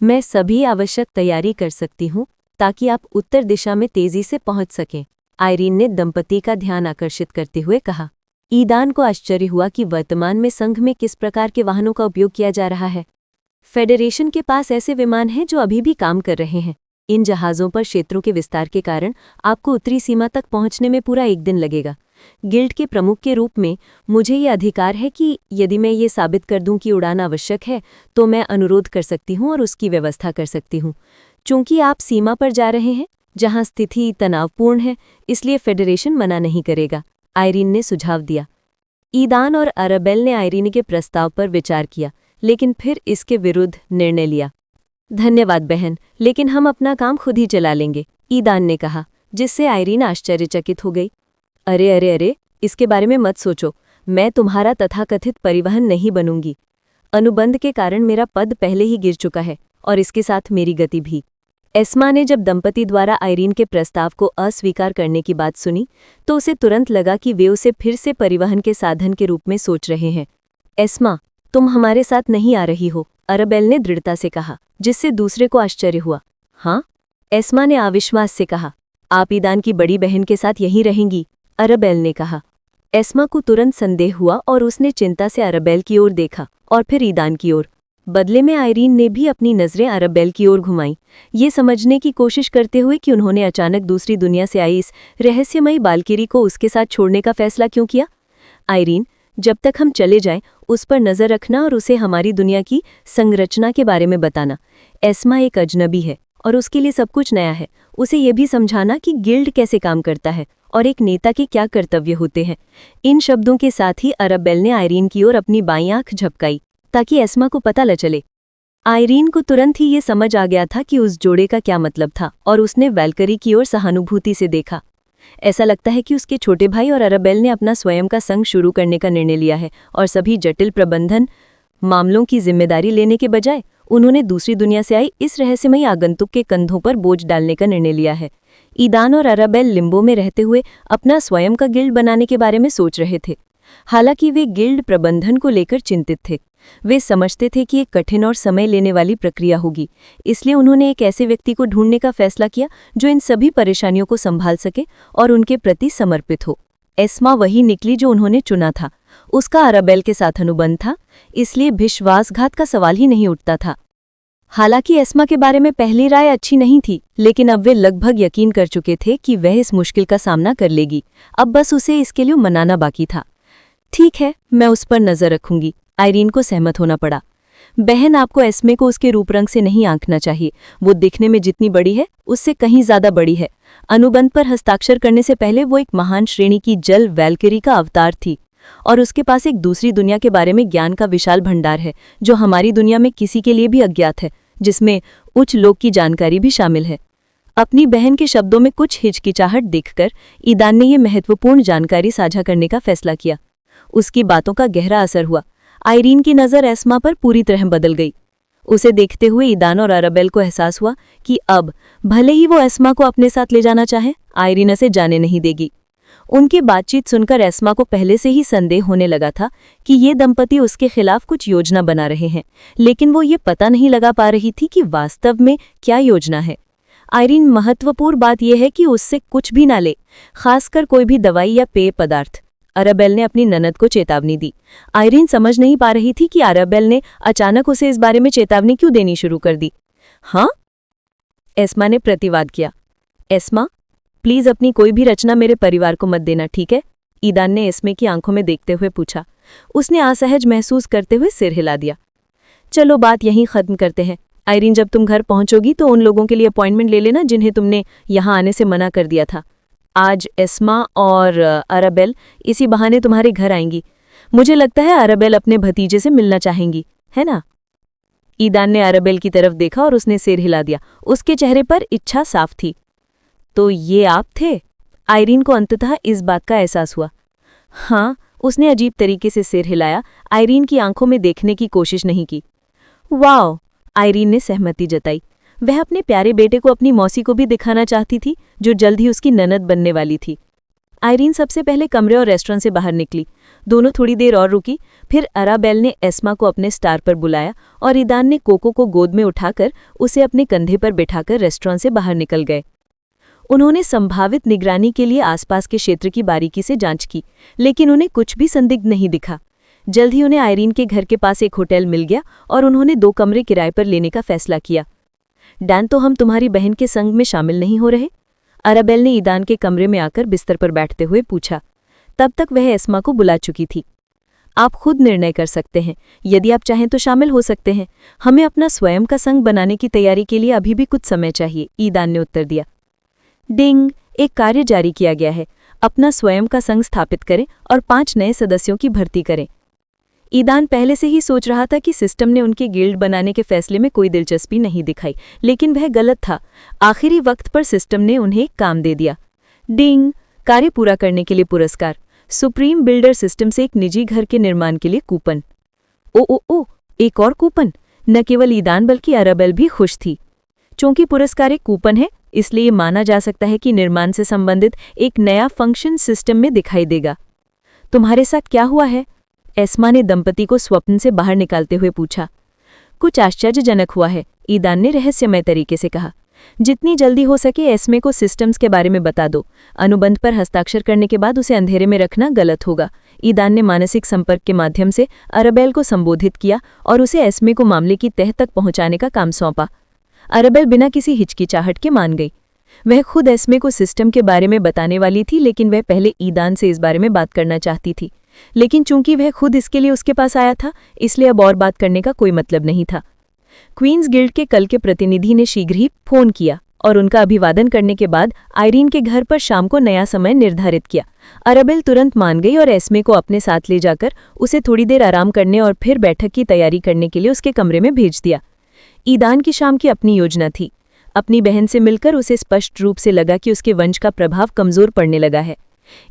Speaker 2: मैं सभी आवश्यक तैयारी कर सकती हूँ ताकि आप उत्तर दिशा में तेजी से पहुँच सकें, आइरीन ने दंपति का ध्यान आकर्षित करते हुए कहा। ईदान को आश्चर्य हुआ कि वर्तमान में संघ में किस प्रकार के वाहनों का उपयोग किया जा रहा है। फेडरेशन के पास ऐसे विमान हैं जो अभी भी काम कर रहे हैं। इन जहाज़ों पर क्षेत्रों के विस्तार के कारण आपको उत्तरी सीमा तक पहुंचने में पूरा एक दिन लगेगा। गिल्ड के प्रमुख के रूप में मुझे ये अधिकार है कि यदि मैं ये साबित कर दूं कि उड़ान आवश्यक है तो मैं अनुरोध कर सकती हूं और उसकी व्यवस्था कर सकती हूं। चूंकि आप सीमा पर जा रहे हैं जहां स्थिति तनावपूर्ण है, इसलिए फेडरेशन मना नहीं करेगा, आइरीन ने सुझाव दिया। ईदान और अराबेल ने आइरीन के प्रस्ताव पर विचार किया, लेकिन फिर इसके विरुद्ध निर्णय लिया। धन्यवाद बहन, लेकिन हम अपना काम खुद ही चला लेंगे, ईदान ने कहा, जिससे आइरीन आश्चर्यचकित हो गई। अरे अरे अरे, इसके बारे में मत सोचो, मैं तुम्हारा तथाकथित परिवहन नहीं बनूंगी। अनुबंध के कारण मेरा पद पहले ही गिर चुका है और इसके साथ मेरी गति भी। एस्मा ने जब दंपति द्वारा आइरीन के प्रस्ताव को अस्वीकार करने की बात सुनी तो उसे तुरंत लगा कि वे उसे फिर से परिवहन के साधन के रूप में सोच रहे हैं। एस्मा, तुम हमारे साथ नहीं आ रही हो, अराबेल ने दृढ़ता से कहा, जिससे दूसरे को आश्चर्य हुआ। हाँ? एस्मा ने अविश्वास से कहा। आप ईदान की बड़ी बहन के साथ यहीं रहेंगी, अराबेल ने कहा। एस्मा को तुरंत संदेह हुआ और उसने चिंता से अराबेल की ओर देखा और फिर ईदान की ओर। बदले में आइरीन ने भी अपनी नज़रें अराबेल की ओर घुमाईं, ये समझने की कोशिश करते हुए कि उन्होंने अचानक दूसरी दुनिया से आई इस रहस्यमयी बालकिरी को उसके साथ छोड़ने का फैसला क्यों किया। आइरीन, जब तक हम चले जाएं, उस पर नज़र रखना और उसे हमारी दुनिया की संरचना के बारे में बताना। एस्मा एक अजनबी है और उसके लिए सब कुछ नया है। उसे ये भी समझाना कि गिल्ड कैसे काम करता है और एक नेता के क्या कर्तव्य होते हैं। इन शब्दों के साथ ही अराबेल ने आइरीन की ओर अपनी बाईं आंख झपकाई ताकि एस्मा को पता न चले। आइरीन को तुरंत ही ये समझ आ गया था कि उस जोड़े का क्या मतलब था और उसने वैल्करी की ओर सहानुभूति से देखा। ऐसा लगता है कि उसके छोटे भाई और अराबेल ने अपना स्वयं का संघ शुरू करने का निर्णय लिया है और सभी जटिल प्रबंधन मामलों की जिम्मेदारी लेने के बजाय उन्होंने दूसरी दुनिया से आई इस रहस्यमयी आगंतुक के कंधों पर बोझ डालने का निर्णय लिया है। ईदान और अराबेल लिम्बो में रहते हुए अपना स्वयं का गिल्ड बनाने के बारे में सोच रहे थे। हालांकि वे गिल्ड प्रबंधन को लेकर चिंतित थे। वे समझते थे कि एक कठिन और समय लेने वाली प्रक्रिया होगी, इसलिए उन्होंने एक ऐसे व्यक्ति को ढूंढने का फैसला किया जो इन सभी परेशानियों को संभाल सके और उनके प्रति समर्पित हो। एस्मा वही निकली जो उन्होंने चुना था। उसका अराबेल के साथ अनुबंध था, इसलिए विश्वासघात का सवाल ही नहीं उठता था। हालांकि एस्मा के बारे में पहली राय अच्छी नहीं थी, लेकिन अब वे लगभग यकीन कर चुके थे कि वह इस मुश्किल का सामना कर लेगी। अब बस उसे इसके लिए मनाना बाकी था। ठीक है, मैं उस पर नजर रखूंगी, आइरीन को सहमत होना पड़ा। बहन, आपको एस्मे को उसके रूप रंग से नहीं आंकना चाहिए। वो दिखने में जितनी बड़ी है उससे कहीं ज्यादा बड़ी है। अनुबंध पर हस्ताक्षर करने से पहले वो एक महान श्रेणी की जल वैल्करी का अवतार थी और उसके पास एक दूसरी दुनिया के बारे में ज्ञान का विशाल भंडार है जो हमारी दुनिया में किसी के लिए भी अज्ञात है, जिसमें उच्च लोक की जानकारी भी शामिल है। अपनी बहन के शब्दों में कुछ हिचकिचाहट देखकर ईदान ने यह महत्वपूर्ण जानकारी साझा करने का फैसला किया। उसकी बातों का गहरा असर हुआ। आइरीन की नज़र एस्मा पर पूरी तरह बदल गई। उसे देखते हुए ईदान और अराबेल को एहसास हुआ कि अब भले ही वो एस्मा को अपने साथ ले जाना चाहे, आइरीन उसे जाने नहीं देगी। उनकी बातचीत सुनकर एस्मा को पहले से ही संदेह होने लगा था कि ये दंपति उसके खिलाफ कुछ योजना बना रहे हैं, लेकिन वो ये पता नहीं लगा पा रही थी कि वास्तव में क्या योजना है। आइरीन महत्वपूर्ण बात यह है कि उससे कुछ भी ना ले, खासकर कोई भी दवाई या पेय पदार्थ। अराबेल ने अपनी ननद को चेतावनी दी। आयरीन समझ नहीं पा रही थी कि अराबेल ने अचानक उसे इस बारे में चेतावनी क्यों देनी शुरू कर दी। हाँ? एस्मा ने प्रतिवाद किया। एस्मा, प्लीज अपनी कोई भी रचना मेरे परिवार को मत देना, ठीक है? ईदान ने एस्मे की आंखों में देखते हुए पूछा। उसने असहज महसूस करते हुए सिर हिला दिया। चलो बात यहीं खत्म करते हैं। आयरीन, जब तुम घर पहुंचोगी तो उन लोगों के लिए अपॉइंटमेंट ले लेना जिन्हें तुमने यहां आने से मना कर दिया था। आज एस्मा और अराबेल इसी बहाने तुम्हारे घर आएंगी। मुझे लगता है अराबेल अपने भतीजे से मिलना चाहेंगी, है ना? ईदान ने अराबेल की तरफ देखा और उसने सिर हिला दिया। उसके चेहरे पर इच्छा साफ थी। तो ये आप थे? आयरीन को अंततः इस बात का एहसास हुआ। हाँ, उसने अजीब तरीके से सिर हिलाया, आयरीन की आंखों में देखने की कोशिश नहीं की। वाओ, आयरीन ने सहमति जताई। वह अपने प्यारे बेटे को अपनी मौसी को भी दिखाना चाहती थी, जो जल्द ही उसकी ननद बनने वाली थी। आयरीन सबसे पहले कमरे और रेस्टोरेंट से बाहर निकली। दोनों थोड़ी देर और रुकी, फिर अराबेल ने एस्मा को अपने स्टार पर बुलाया और ईदान ने कोको को गोद में उठाकर उसे अपने कंधे पर बिठाकर रेस्टोरेंट से बाहर निकल गए। उन्होंने संभावित निगरानी के लिए आसपास के क्षेत्र की बारीकी से जांच की, लेकिन उन्हें कुछ भी संदिग्ध नहीं दिखा। जल्द ही उन्हें आयरीन के घर के पास एक होटल मिल गया और उन्होंने 2 कमरे किराए पर लेने का फैसला किया। डैन, तो हम तुम्हारी बहन के संग में शामिल नहीं हो रहे? अराबेल ने ईदान के कमरे में आकर बिस्तर पर बैठते हुए पूछा। तब तक वह एस्मा को बुला चुकी थी। आप खुद निर्णय कर सकते हैं। यदि आप चाहें तो शामिल हो सकते हैं। हमें अपना स्वयं का संग बनाने की तैयारी के लिए अभी भी कुछ समय चाहिए, ईदान ने उत्तर दिया। डिंग, एक कार्य जारी किया गया है। अपना स्वयं का संघ स्थापित करें और 5 नए सदस्यों की भर्ती करें। ईदान पहले से ही सोच रहा था कि सिस्टम ने उनके गिल्ड बनाने के फैसले में कोई दिलचस्पी नहीं दिखाई, लेकिन वह गलत था। आखिरी वक्त पर सिस्टम ने उन्हें एक काम दे दिया। डिंग, कार्य पूरा करने के लिए पुरस्कार। सुप्रीम बिल्डर सिस्टम से एक निजी घर के निर्माण के लिए कूपन। ओ, एक और कूपन। न केवल ईदान बल्कि अराबेल भी खुश थी। चूंकि पुरस्कार एक कूपन है, इसलिए माना जा सकता है कि निर्माण से संबंधित एक नया फंक्शन सिस्टम में दिखाई देगा। तुम्हारे साथ क्या हुआ है? एस्मा ने दंपति को स्वप्न से बाहर निकालते हुए पूछा। कुछ आश्चर्यजनक हुआ है, ईदान ने रहस्यमय तरीके से कहा। जितनी जल्दी हो सके एस्मे को सिस्टम्स के बारे में बता दो। अनुबंध पर हस्ताक्षर करने के बाद उसे अंधेरे में रखना गलत होगा। ईदान ने मानसिक संपर्क के माध्यम से अराबेल को संबोधित किया और उसे एस्मे को मामले की तह तक पहुंचाने का काम सौंपा। अराबेल बिना किसी हिचकिचाहट के मान गई। वह खुद एस्मे को सिस्टम के बारे में बताने वाली थी, लेकिन वह पहले ईदान से इस बारे में बात करना चाहती थी। लेकिन चूंकि वह खुद इसके लिए उसके पास आया था, इसलिए अब और बात करने का कोई मतलब नहीं था। क्वींस गिल्ड के कल के प्रतिनिधि ने शीघ्र ही फोन किया और उनका अभिवादन करने के बाद आयरीन के घर पर शाम को नया समय निर्धारित किया। अराबेल तुरंत मान गई और एस्मे को अपने साथ ले जाकर उसे थोड़ी देर आराम करने और फिर बैठक की तैयारी करने के लिए उसके कमरे में भेज दिया। ईदान की शाम की अपनी योजना थी। अपनी बहन से मिलकर उसे स्पष्ट रूप से लगा कि उसके वंश का प्रभाव कमजोर पड़ने लगा है।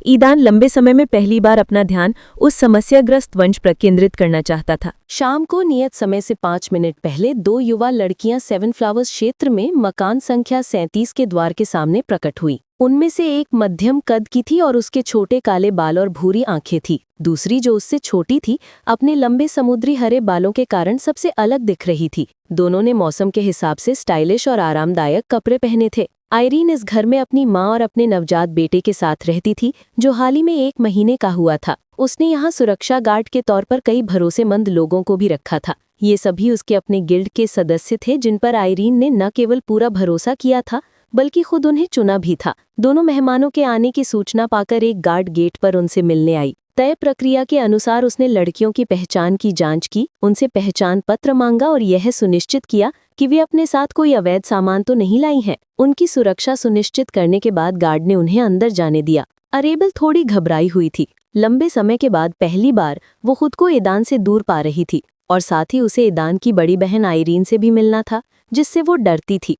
Speaker 2: ईदान लंबे समय में पहली बार अपना ध्यान उस समस्याग्रस्त वंश पर केंद्रित करना चाहता था।
Speaker 1: शाम को नियत समय से 5 मिनट पहले 2 युवा लड़कियां 7 फ्लावर्स क्षेत्र में मकान संख्या 37 के द्वार के सामने प्रकट हुई। उनमें से एक मध्यम कद की थी और उसके छोटे काले बाल और भूरी आंखें थी। दूसरी, जो उससे छोटी थी, अपने लंबे समुद्री हरे बालों के कारण सबसे अलग दिख रही थी। दोनों ने मौसम के हिसाब से स्टाइलिश और आरामदायक कपड़े पहने थे। आयरीन इस घर में अपनी माँ और अपने नवजात बेटे के साथ रहती थी, जो हाल ही में 1 महीने का हुआ था। उसने यहाँ सुरक्षा गार्ड के तौर पर कई भरोसेमंद लोगों को भी रखा था। ये सभी उसके अपने गिल्ड के सदस्य थे, जिन पर आयरीन ने न केवल पूरा भरोसा किया था, बल्कि खुद उन्हें चुना भी था। दोनों मेहमानों के आने की सूचना पाकर एक गार्ड गेट पर उनसे मिलने आई। तय प्रक्रिया के अनुसार उसने लड़कियों की पहचान की जांच की, उनसे पहचान पत्र मांगा और यह सुनिश्चित किया कि वे अपने साथ कोई अवैध सामान तो नहीं लाई हैं। उनकी सुरक्षा सुनिश्चित करने के बाद गार्ड ने उन्हें अंदर जाने दिया। अरेबल थोड़ी घबराई हुई थी। लंबे समय के बाद पहली बार वो खुद को ईदान से दूर पा रही थी और साथ ही उसे ईदान की बड़ी बहन आयरीन से भी मिलना था, जिससे वो डरती थी।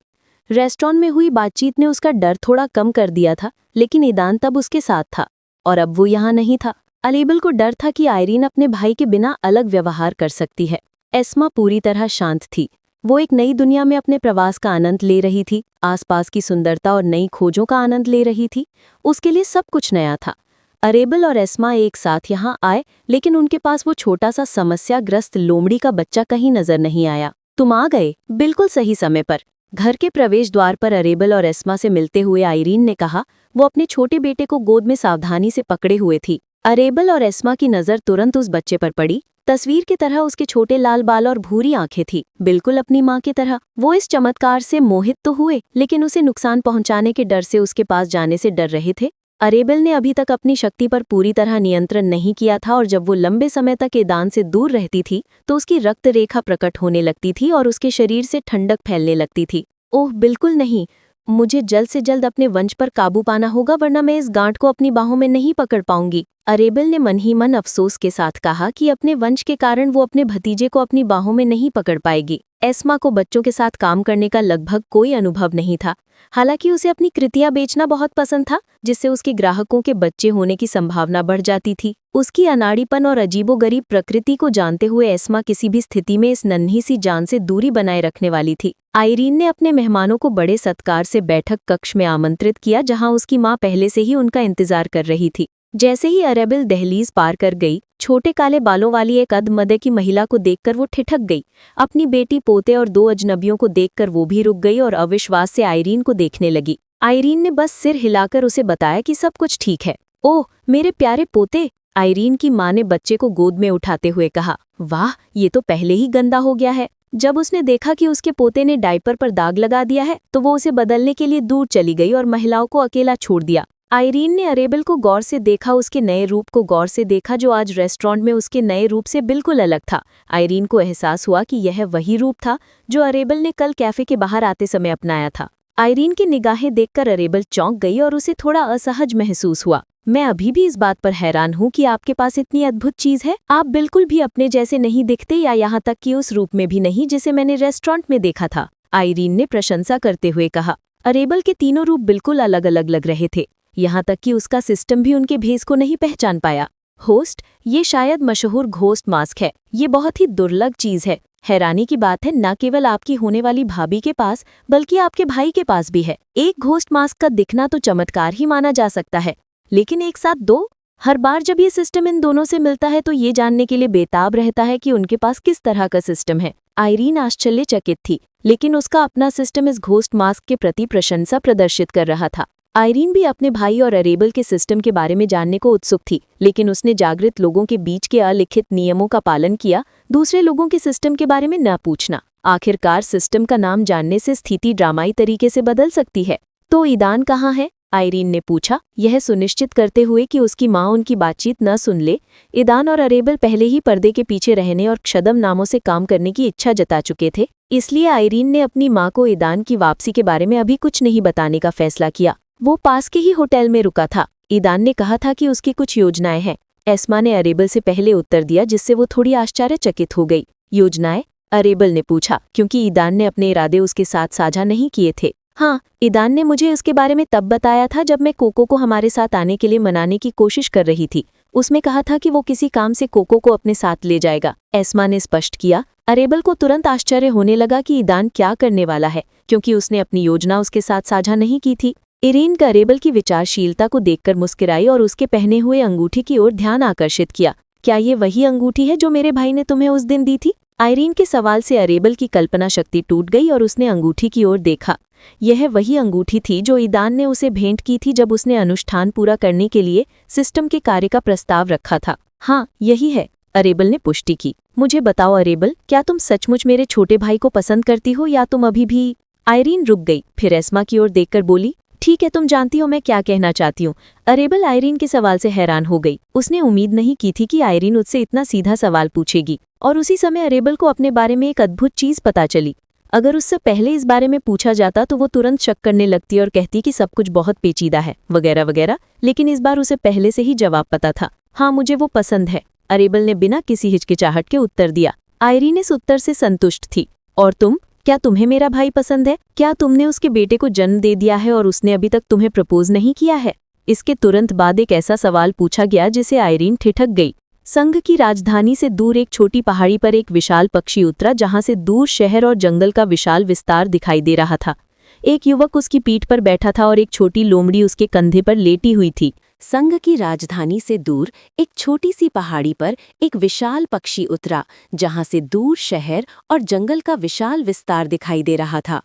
Speaker 1: रेस्टोरेंट में हुई बातचीत ने उसका डर थोड़ा कम कर दिया था, लेकिन ईदान तब उसके साथ था और अब वो यहाँ नहीं था। अरेबल को डर था कि आयरीन अपने भाई के बिना अलग व्यवहार कर सकती है। एस्मा पूरी तरह शांत थी। वो एक नई दुनिया में अपने प्रवास का आनंद ले रही थी, आसपास की सुंदरता और नई खोजों का आनंद ले रही थी। उसके लिए सब कुछ नया था। अरेबल और एस्मा एक साथ यहाँ आए, लेकिन उनके पास वो छोटा सा समस्याग्रस्त लोमड़ी का बच्चा कहीं नजर नहीं आया। तुम आ गए बिल्कुल सही समय पर। घर के प्रवेश द्वार पर अरेबल और एस्मा से मिलते हुए आयरीन ने कहा। वो अपने छोटे बेटे को गोद में सावधानी से पकड़े हुए थी।
Speaker 2: अरेबल और एस्मा की नज़र तुरंत उस बच्चे पर पड़ी। तस्वीर की तरह उसके छोटे लाल बाल और भूरी आंखें थी, बिल्कुल अपनी माँ की तरह। वो इस चमत्कार से मोहित तो हुए, लेकिन उसे नुकसान पहुंचाने के डर से उसके पास जाने से डर रहे थे। अरेबल ने अभी तक अपनी शक्ति पर पूरी तरह नियंत्रण नहीं किया था और जब वो लंबे समय तक ईदान से दूर रहती थी तो उसकी रक्त रेखा प्रकट होने लगती थी और उसके शरीर से ठंडक फैलने लगती थी। ओह बिल्कुल नहीं, मुझे जल्द से जल्द अपने वंश पर काबू पाना होगा, वरना मैं इस गांठ को अपनी बाहों में नहीं पकड़ पाऊंगी। अरेबल ने मन ही मन अफसोस के साथ कहा कि अपने वंश के कारण वो अपने भतीजे को अपनी बाहों में नहीं पकड़ पाएगी। एस्मा को बच्चों के साथ काम करने का लगभग कोई अनुभव नहीं था। हालांकि उसे अपनी कृतियां बेचना बहुत पसंद था, जिससे उसके ग्राहकों के बच्चे होने की संभावना बढ़ जाती थी। उसकी अनाड़ीपन और अजीबोगरीब प्रकृति को जानते हुए एस्मा किसी भी स्थिति में इस नन्ही सी जान से दूरी बनाए रखने वाली थी। आइरीन ने अपने मेहमानों को बड़े सत्कार से बैठक कक्ष में आमंत्रित किया, जहां उसकी मां पहले से ही उनका इंतजार कर रही थी। जैसे ही अरेबल दहलीज पार कर गई, छोटे काले बालों वाली एक अधमदे की महिला को देखकर वो ठिठक गई। अपनी बेटी, पोते और 2 अजनबियों को देखकर वो भी रुक गई और अविश्वास से आइरीन को देखने लगी। आइरीन ने बस सिर हिलाकर उसे बताया कि सब कुछ ठीक है। ओह मेरे प्यारे पोते, आइरीन की मां ने बच्चे को गोद में उठाते हुए कहा। वाह, ये तो पहले ही गंदा हो गया है। जब उसने देखा कि उसके पोते ने डायपर पर दाग लगा दिया है तो वो उसे बदलने के लिए दूर चली गई और महिलाओं को अकेला छोड़ दिया। आइरीन ने अरेबल को गौर से देखा, उसके नए रूप को गौर से देखा जो आज रेस्टोरेंट में उसके नए रूप से बिल्कुल अलग था। आइरीन को एहसास हुआ कि यह वही रूप था जो अरेबल ने कल कैफे के बाहर आते समय अपनाया था। आइरीन की निगाहें देखकर अरेबल चौंक गई और उसे थोड़ा असहज महसूस हुआ। मैं अभी भी इस बात पर हैरान हूँ कि आपके पास इतनी अद्भुत चीज है। आप बिल्कुल भी अपने जैसे नहीं दिखते, या यहाँ तक कि उस रूप में भी नहीं जिसे मैंने रेस्टोरेंट में देखा था, आइरीन ने प्रशंसा करते हुए कहा। अरेबल के तीनों रूप बिल्कुल अलग अलग लग रहे थे, यहाँ तक कि उसका सिस्टम भी उनके भेस को नहीं पहचान पाया। होस्ट, ये शायद मशहूर घोस्ट मास्क है। ये बहुत ही दुर्लभ चीज है। हैरानी की बात है, न केवल आपकी होने वाली भाभी के पास बल्कि आपके भाई के पास भी है। एक घोस्ट मास्क का दिखना तो चमत्कार ही माना जा सकता है, लेकिन एक साथ 2? हर बार जब ये सिस्टम इन दोनों से मिलता है तो ये जानने के लिए बेताब रहता है कि उनके पास किस तरह का सिस्टम है। आइरीन आश्चर्यचकित थी, लेकिन उसका अपना सिस्टम इस घोस्ट मास्क के प्रति प्रशंसा प्रदर्शित कर रहा था। आइरीन भी अपने भाई और अरेबल के सिस्टम के बारे में जानने को उत्सुक थी, लेकिन उसने जागृत लोगों के बीच के अलिखित नियमों का पालन किया, दूसरे लोगों के सिस्टम के बारे में न पूछना। आखिरकार सिस्टम का नाम जानने से स्थिति ड्रामाई तरीके से बदल सकती है। तो ईदान कहाँ है? आइरीन ने पूछा, यह सुनिश्चित करते हुए कि उसकी माँ उनकी बातचीत न सुन ले। ईदान और अरेबल पहले ही पर्दे के पीछे रहने और क्षदम नामों से काम करने की इच्छा जता चुके थे, इसलिए आइरीन ने अपनी माँ को ईदान की वापसी के बारे में अभी कुछ नहीं बताने का फैसला किया। वो पास के ही होटल में रुका था। ईदान ने कहा था कि उसकी कुछ योजनाएं हैं। एस्मा ने अरेबल से पहले उत्तर दिया, जिससे वो थोड़ी आश्चर्यचकित हो गई। योजनाएं? अरेबल ने पूछा, क्योंकि ईदान ने अपने इरादे उसके साथ साझा नहीं किए थे। हाँ, ईदान ने मुझे इसके बारे में तब बताया था जब मैं कोको को हमारे साथ आने के लिए मनाने की कोशिश कर रही थी। उसमें कहा था कि वो किसी काम से कोको को अपने साथ ले जाएगा, एस्मा ने स्पष्ट किया। अरेबल को तुरंत आश्चर्य होने लगा कि ईदान क्या करने वाला है, क्योंकि उसने अपनी योजना उसके साथ साझा नहीं की थी। इरीन का अरेबल की विचारशीलता को देखकर मुस्कुराई और उसके पहने हुए अंगूठी की ओर ध्यान आकर्षित किया। क्या ये वही अंगूठी है जो मेरे भाई ने तुम्हें उस दिन दी थी? आइरीन के सवाल से अरेबल की कल्पना शक्ति टूट गई और उसने अंगूठी की ओर देखा। यह वही अंगूठी थी जो ईदान ने उसे भेंट की थी जब उसने अनुष्ठान पूरा करने के लिए सिस्टम के कार्य का प्रस्ताव रखा था। हाँ, यही है, अरेबल ने पुष्टि की। मुझे बताओ अरेबल, क्या तुम सचमुच मेरे छोटे भाई को पसंद करती हो या तुम अभी भी? आइरीन रुक गई, फिर एस्मा की ओर देखकर बोली, ठीक है, तुम जानती हो मैं क्या कहना चाहती हूँ। अरेबल आइरीन के सवाल से हैरान हो गई। उसने उम्मीद नहीं की थी कि आइरीन उससे इतना सीधा सवाल पूछेगी, और उसी समय अरेबल को अपने बारे में एक अद्भुत चीज पता चली। अगर उससे पहले इस बारे में पूछा जाता तो वो तुरंत शक करने लगती और कहती कि सब कुछ बहुत पेचीदा है वगैरह वगैरह, लेकिन इस बार उसे पहले से ही जवाब पता था। हाँ, मुझे वो पसंद है, अरेबल ने बिना किसी हिचकिचाहट के उत्तर दिया। आइरीन इस उत्तर से संतुष्ट थी। और तुम, क्या तुम्हें मेरा भाई पसंद है? क्या तुमने उसके बेटे को जन्म दे दिया है और उसने अभी तक तुम्हें प्रपोज नहीं किया है? इसके तुरंत बाद एक ऐसा सवाल पूछा गया जिसे आइरीन ठिठक गई। संघ की राजधानी से दूर एक छोटी पहाड़ी पर एक विशाल पक्षी उतरा, जहां से दूर शहर और जंगल का विशाल विस्तार दिखाई दे रहा था। एक युवक उसकी पीठ पर बैठा था और एक छोटी लोमड़ी उसके कंधे पर लेटी हुई थी।
Speaker 1: संघ की राजधानी से दूर एक छोटी सी पहाड़ी पर एक विशाल पक्षी उतरा, जहां से दूर शहर और जंगल का विशाल विस्तार दिखाई दे रहा था।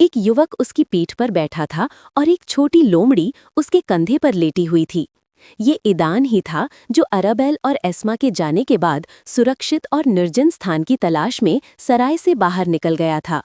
Speaker 1: एक युवक उसकी पीठ पर बैठा था और एक छोटी लोमड़ी उसके कंधे पर लेटी हुई थी। ये ईदान ही था जो अराबेल और एस्मा के जाने के बाद सुरक्षित और निर्जन स्थान की तलाश में सराय से बाहर निकल गया था।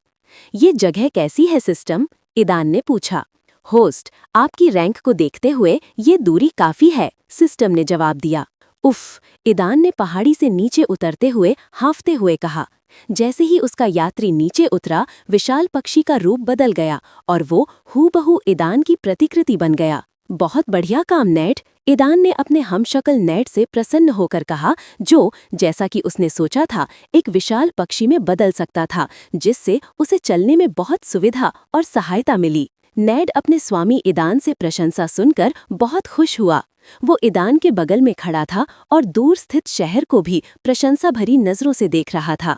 Speaker 1: ये जगह कैसी है सिस्टम? ईदान ने पूछा। होस्ट, आपकी रैंक को देखते हुए ये दूरी काफी है, सिस्टम ने जवाब दिया। उफ, ईदान ने पहाड़ी से नीचे उतरते हुए हांफते हुए कहा। जैसे ही उसका यात्री नीचे उतरा, विशाल पक्षी का रूप बदल गया और वो हूबहू ईदान की प्रतिकृति बन गया। बहुत बढ़िया काम नेड, ईदान ने अपने हमशक्ल नेड से प्रसन्न होकर कहा, जो, जैसा कि उसने सोचा था, एक विशाल पक्षी में बदल सकता था, जिससे उसे चलने में बहुत सुविधा और सहायता मिली। नेड अपने स्वामी ईदान से प्रशंसा सुनकर बहुत खुश हुआ। वो ईदान के बगल में खड़ा था और दूर स्थित शहर को भी प्रशंसा भरी नजरों से देख रहा था।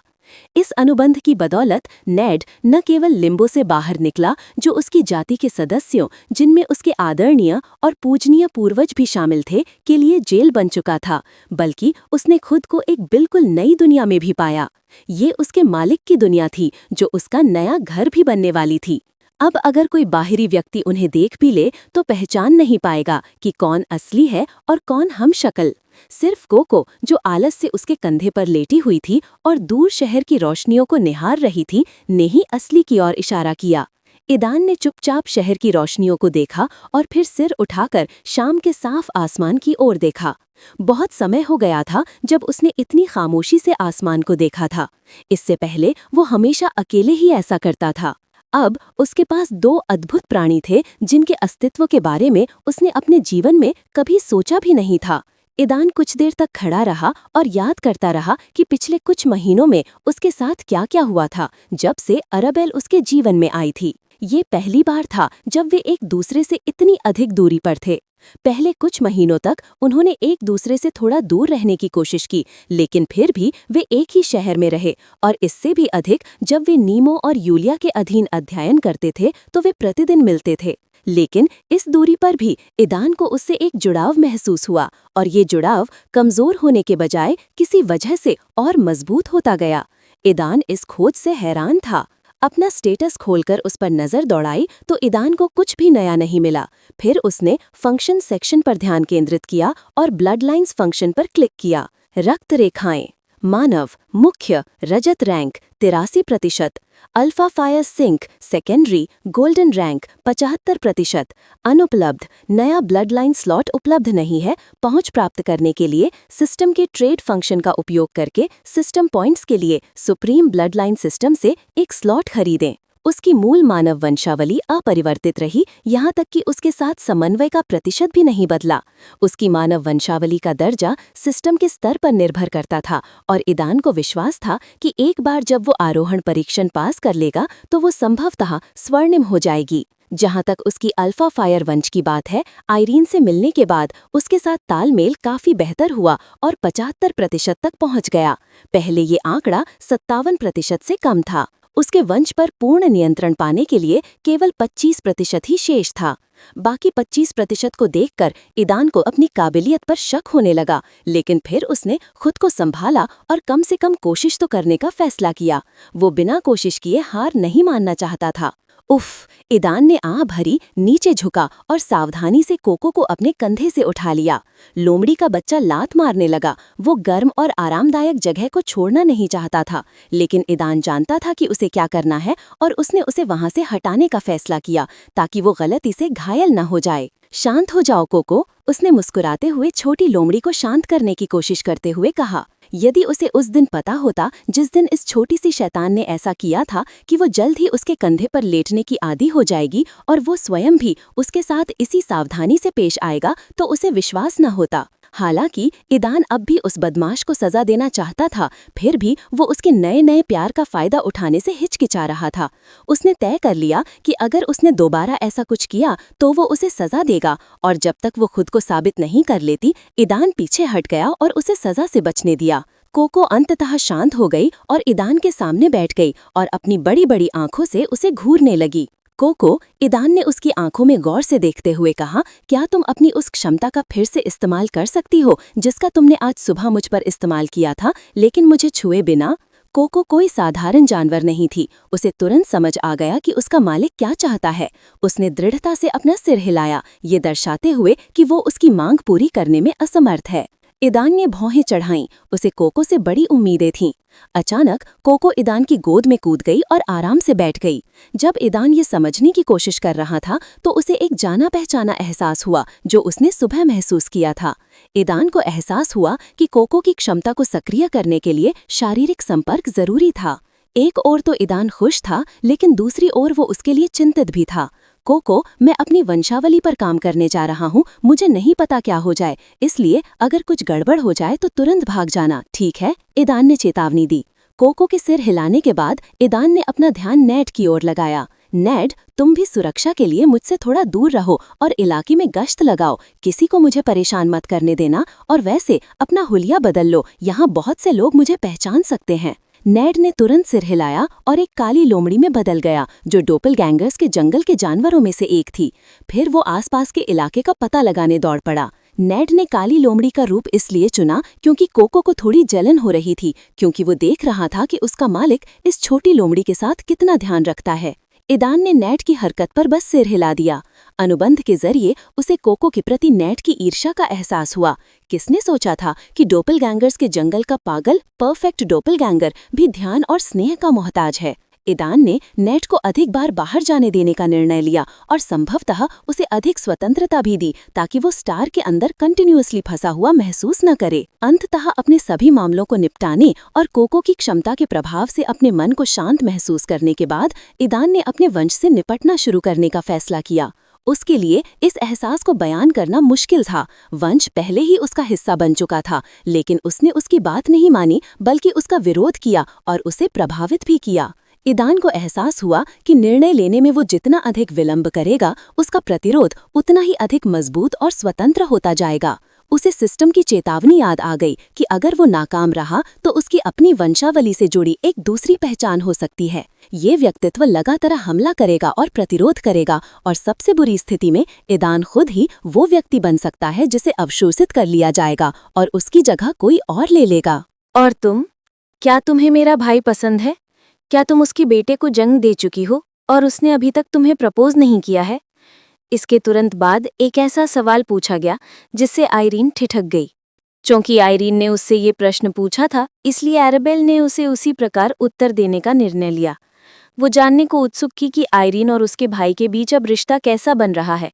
Speaker 1: इस अनुबंध की बदौलत नेड न केवल लिम्बो से बाहर निकला, जो उसकी जाति के सदस्यों, जिनमें उसके आदरणीय और पूजनीय पूर्वज भी शामिल थे, के लिए जेल बन चुका था, बल्कि उसने खुद को एक बिल्कुल नई दुनिया में भी पाया। ये उसके मालिक की दुनिया थी, जो उसका नया घर भी बनने वाली थी। अब अगर कोई बाहरी व्यक्ति उन्हें देख भी ले तो पहचान नहीं पाएगा कि कौन असली है और कौन हमशक्ल। सिर्फ कोको, जो आलस से उसके कंधे पर लेटी हुई थी और दूर शहर की रोशनियों को निहार रही थी, ने ही असली की ओर इशारा किया। ईदान ने चुपचाप शहर की रोशनियों को देखा और फिर सिर उठाकर शाम के साफ आसमान की ओर देखा। बहुत समय हो गया था जब उसने इतनी खामोशी से आसमान को देखा था। इससे पहले वो हमेशा अकेले ही ऐसा करता था। अब उसके पास दो अद्भुत प्राणी थे जिनके अस्तित्व के बारे में उसने अपने जीवन में कभी सोचा भी नहीं था। ईदान कुछ देर तक खड़ा रहा और याद करता रहा कि पिछले कुछ महीनों में उसके साथ क्या क्या हुआ था जब से अराबेल उसके जीवन में आई थी। ये पहली बार था जब वे एक दूसरे से इतनी अधिक दूरी पर थे। पहले कुछ महीनों तक उन्होंने एक दूसरे से थोड़ा दूर रहने की कोशिश की, लेकिन फिर भी वे एक ही शहर में रहे, और इससे भी अधिक जब वे नीमो और यूलिया के अधीन अध्ययन करते थे तो वे प्रतिदिन मिलते थे। लेकिन इस दूरी पर भी ईदान को उससे एक जुड़ाव महसूस हुआ, और ये जुड़ाव कमजोर होने के बजाय किसी वजह से और मजबूत होता गया। ईदान इस खोज से हैरान था। अपना स्टेटस खोलकर उस पर नजर दौड़ाई तो ईदान को कुछ भी नया नहीं मिला। फिर उसने फंक्शन सेक्शन पर ध्यान केंद्रित किया और ब्लड लाइन्स फंक्शन पर क्लिक किया। रक्त रेखाएं, मानव, मुख्य, रजत rank 83%, alpha fire sync secondary golden rank 75%, अनुपलब्ध, नया ब्लड लाइन स्लॉट उपलब्ध नहीं है। पहुंच प्राप्त करने के लिए सिस्टम के ट्रेड फंक्शन का उपयोग करके सिस्टम पॉइंट्स के लिए सुप्रीम ब्लड लाइन सिस्टम से एक स्लॉट खरीदें। उसकी मूल मानव वंशावली अपरिवर्तित रही, यहाँ तक कि उसके साथ समन्वय का प्रतिशत भी नहीं बदला। उसकी मानव वंशावली का दर्जा सिस्टम के स्तर पर निर्भर करता था, और ईदान को विश्वास था कि एक बार जब वो आरोहण परीक्षण पास कर लेगा तो वो संभवतः स्वर्णिम हो जाएगी। जहाँ तक उसकी अल्फा फायर वंश की बात है, आयरीन से मिलने के बाद उसके साथ तालमेल काफी बेहतर हुआ और 75% तक पहुँच गया। पहले ये आंकड़ा 57% से कम था। उसके वंश पर पूर्ण नियंत्रण पाने के लिए केवल 25% ही शेष था। बाकी 25% को देखकर ईदान को अपनी काबिलियत पर शक होने लगा, लेकिन फिर उसने खुद को संभाला और कम से कम कोशिश तो करने का फैसला किया। वो बिना कोशिश किए हार नहीं मानना चाहता था। उफ! ईदान ने आह भरी, नीचे झुका और सावधानी से कोको को अपने कंधे से उठा लिया। लोमड़ी का बच्चा लात मारने लगा। वो गर्म और आरामदायक जगह को छोड़ना नहीं चाहता था, लेकिन ईदान जानता था कि उसे क्या करना है, और उसने उसे वहां से हटाने का फैसला किया ताकि वो गलती से घायल न हो जाए। शांत हो जाओ कोको, उसने मुस्कुराते हुए छोटी लोमड़ी को शांत करने की कोशिश करते हुए कहा। यदि उसे उस दिन पता होता जिस दिन इस छोटी सी शैतान ने ऐसा किया था कि वो जल्द ही उसके कंधे पर लेटने की आदी हो जाएगी और वो स्वयं भी उसके साथ इसी सावधानी से पेश आएगा, तो उसे विश्वास न होता। हालांकि ईदान अब भी उस बदमाश को सजा देना चाहता था, फिर भी वो उसके नए नए प्यार का फायदा उठाने से हिचकिचा रहा था। उसने तय कर लिया कि अगर उसने दोबारा ऐसा कुछ किया तो वो उसे सजा देगा, और जब तक वो खुद को साबित नहीं कर लेती, ईदान पीछे हट गया और उसे सजा से बचने दिया। कोको अंततः शांत हो गई और ईदान के सामने बैठ गई और अपनी बड़ी बड़ी आंखों से उसे घूरने लगी। कोको, ईदान ने उसकी आंखों में गौर से देखते हुए कहा, क्या तुम अपनी उस क्षमता का फिर से इस्तेमाल कर सकती हो जिसका तुमने आज सुबह मुझ पर इस्तेमाल किया था, लेकिन मुझे छुए बिना? कोको कोई साधारण जानवर नहीं थी। उसे तुरंत समझ आ गया कि उसका मालिक क्या चाहता है। उसने दृढ़ता से अपना सिर हिलाया, ये दर्शाते हुए कि वो उसकी मांग पूरी करने में असमर्थ है। ईदान ने भौहें चढ़ाईं, उसे कोको से बड़ी उम्मीदें थीं। अचानक कोको ईदान की गोद में कूद गई और आराम से बैठ गई। जब ईदान ये समझने की कोशिश कर रहा था तो उसे एक जाना पहचाना एहसास हुआ जो उसने सुबह महसूस किया था। ईदान को एहसास हुआ कि कोको की क्षमता को सक्रिय करने के लिए शारीरिक संपर्क जरूरी था। एक ओर तो ईदान खुश था, लेकिन दूसरी ओर वो उसके लिए चिंतित भी था। कोको, मैं अपनी वंशावली पर काम करने जा रहा हूँ, मुझे नहीं पता क्या हो जाए, इसलिए अगर कुछ गड़बड़ हो जाए तो तुरंत भाग जाना, ठीक है? ईदान ने चेतावनी दी। कोको के सिर हिलाने के बाद ईदान ने अपना ध्यान नेड की ओर लगाया। नेड, तुम भी सुरक्षा के लिए मुझसे थोड़ा दूर रहो और इलाके में गश्त लगाओ, किसी को मुझे परेशान मत करने देना, और वैसे अपना हुलिया बदल लो, यहाँ बहुत से लोग मुझे पहचान सकते हैं। नेड ने तुरंत सिर हिलाया और एक काली लोमड़ी में बदल गया जो डोपलगैंगर्स के जंगल के जानवरों में से एक थी। फिर वो आसपास के इलाके का पता लगाने दौड़ पड़ा। नेड ने काली लोमड़ी का रूप इसलिए चुना क्योंकि कोको को थोड़ी जलन हो रही थी, क्योंकि वो देख रहा था कि उसका मालिक इस छोटी लोमड़ी के साथ कितना ध्यान रखता है। ईदान ने नेड की हरकत पर बस सिर हिला दिया। अनुबंध के जरिए उसे कोको के प्रति नेड की ईर्ष्या का एहसास हुआ। किसने सोचा था कि डोपलगैंगर्स के जंगल का पागल परफेक्ट डोपलगैंगर भी ध्यान और स्नेह का मोहताज है। ईदान ने नेड को अधिक बार बाहर जाने देने का निर्णय लिया और संभवतः उसे अधिक स्वतंत्रता भी दी ताकि वो स्टार के अंदर कंटिन्यूअसली फंसा हुआ महसूस न करे। अंततः अपने सभी मामलों को निपटाने और कोको की क्षमता के प्रभाव से अपने मन को शांत महसूस करने के बाद ईदान ने अपने वंश से निपटना शुरू करने का फैसला किया। उसके लिए इस एहसास को बयान करना मुश्किल था। वंश पहले ही उसका हिस्सा बन चुका था, लेकिन उसने उसकी बात नहीं मानी बल्कि उसका विरोध किया और उसे प्रभावित भी किया। ईदान को एहसास हुआ कि निर्णय लेने में वो जितना अधिक विलंब करेगा, उसका प्रतिरोध उतना ही अधिक मजबूत और स्वतंत्र होता जाएगा। उसे सिस्टम की चेतावनी याद आ गई कि अगर वो नाकाम रहा तो उसकी अपनी वंशावली से जुड़ी एक दूसरी पहचान हो सकती है। ये व्यक्तित्व लगातार हमला करेगा और प्रतिरोध करेगा, और सबसे बुरी स्थिति में ईदान खुद ही वो व्यक्ति बन सकता है जिसे अवशोषित कर लिया जाएगा और उसकी जगह कोई और ले लेगा।
Speaker 2: और तुम? क्या तुम्हें मेरा भाई पसंद है? क्या तुम उसके बेटे को जंग दे चुकी हो और उसने अभी तक तुम्हें प्रपोज नहीं किया है? इसके तुरंत बाद एक ऐसा सवाल पूछा गया जिससे आयरीन ठिठक गई। चूंकि आयरीन ने उससे ये प्रश्न पूछा था, इसलिए एराबेल ने उसे उसी प्रकार उत्तर देने का निर्णय लिया। वो जानने को उत्सुक थी कि आयरीन और उसके भाई के बीच अब रिश्ता कैसा बन रहा है।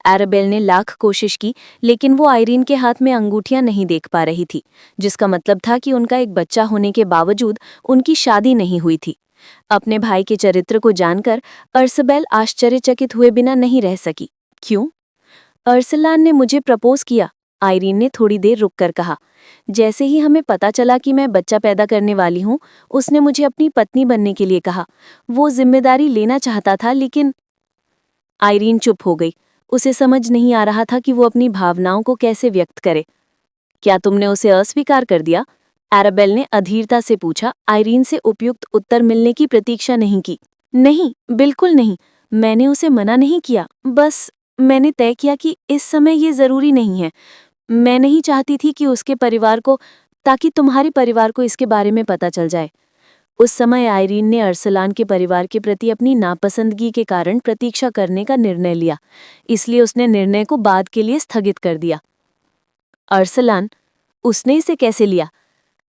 Speaker 2: एराबेल ने लाख कोशिश की, लेकिन वो आयरीन के हाथ में अंगूठियां नहीं देख पा रही थी, जिसका मतलब था कि उनका एक बच्चा होने के बावजूद उनकी शादी नहीं हुई थी। अपने भाई के चरित्र को जानकर अर्सबेल आश्चर्यचकित हुए बिना नहीं रह सकी। क्यों? अर्सलान ने मुझे प्रपोज किया, आयरीन ने थोड़ी देर रुककर कहा। जैसे ही हमें पता चला कि मैं बच्चा पैदा करने वाली हूँ, उसने मुझे अपनी पत्नी बनने के लिए कहा। वो जिम्मेदारी लेना चाहता था, लेकिन आयरीन चुप हो गई। उसे समझ नहीं आ रहा था कि वो अपनी भावनाओं को कैसे व्यक्त करे। क्या तुमने उसे अस्वीकार कर दिया? एराबेल ने अधीरता से पूछा। आयरीन से उपयुक्त उत्तर मिलने की प्रतीक्षा नहीं की। नहीं, बिल्कुल नहीं। मैंने उसे मना नहीं किया, बस मैंने तय किया कि इस समय ये जरूरी नहीं है। मैं नहीं चाहती थी कि उसके परिवार को, ताकि तुम्हारे परिवार को इसके बारे में पता चल जाए। उस समय आयरीन ने अरसलान के परिवार के प्रति अपनी नापसंदगी के कारण प्रतीक्षा करने का निर्णय लिया, इसलिए उसने निर्णय को बाद के लिए स्थगित कर दिया। अरसलान, उसने इसे कैसे लिया?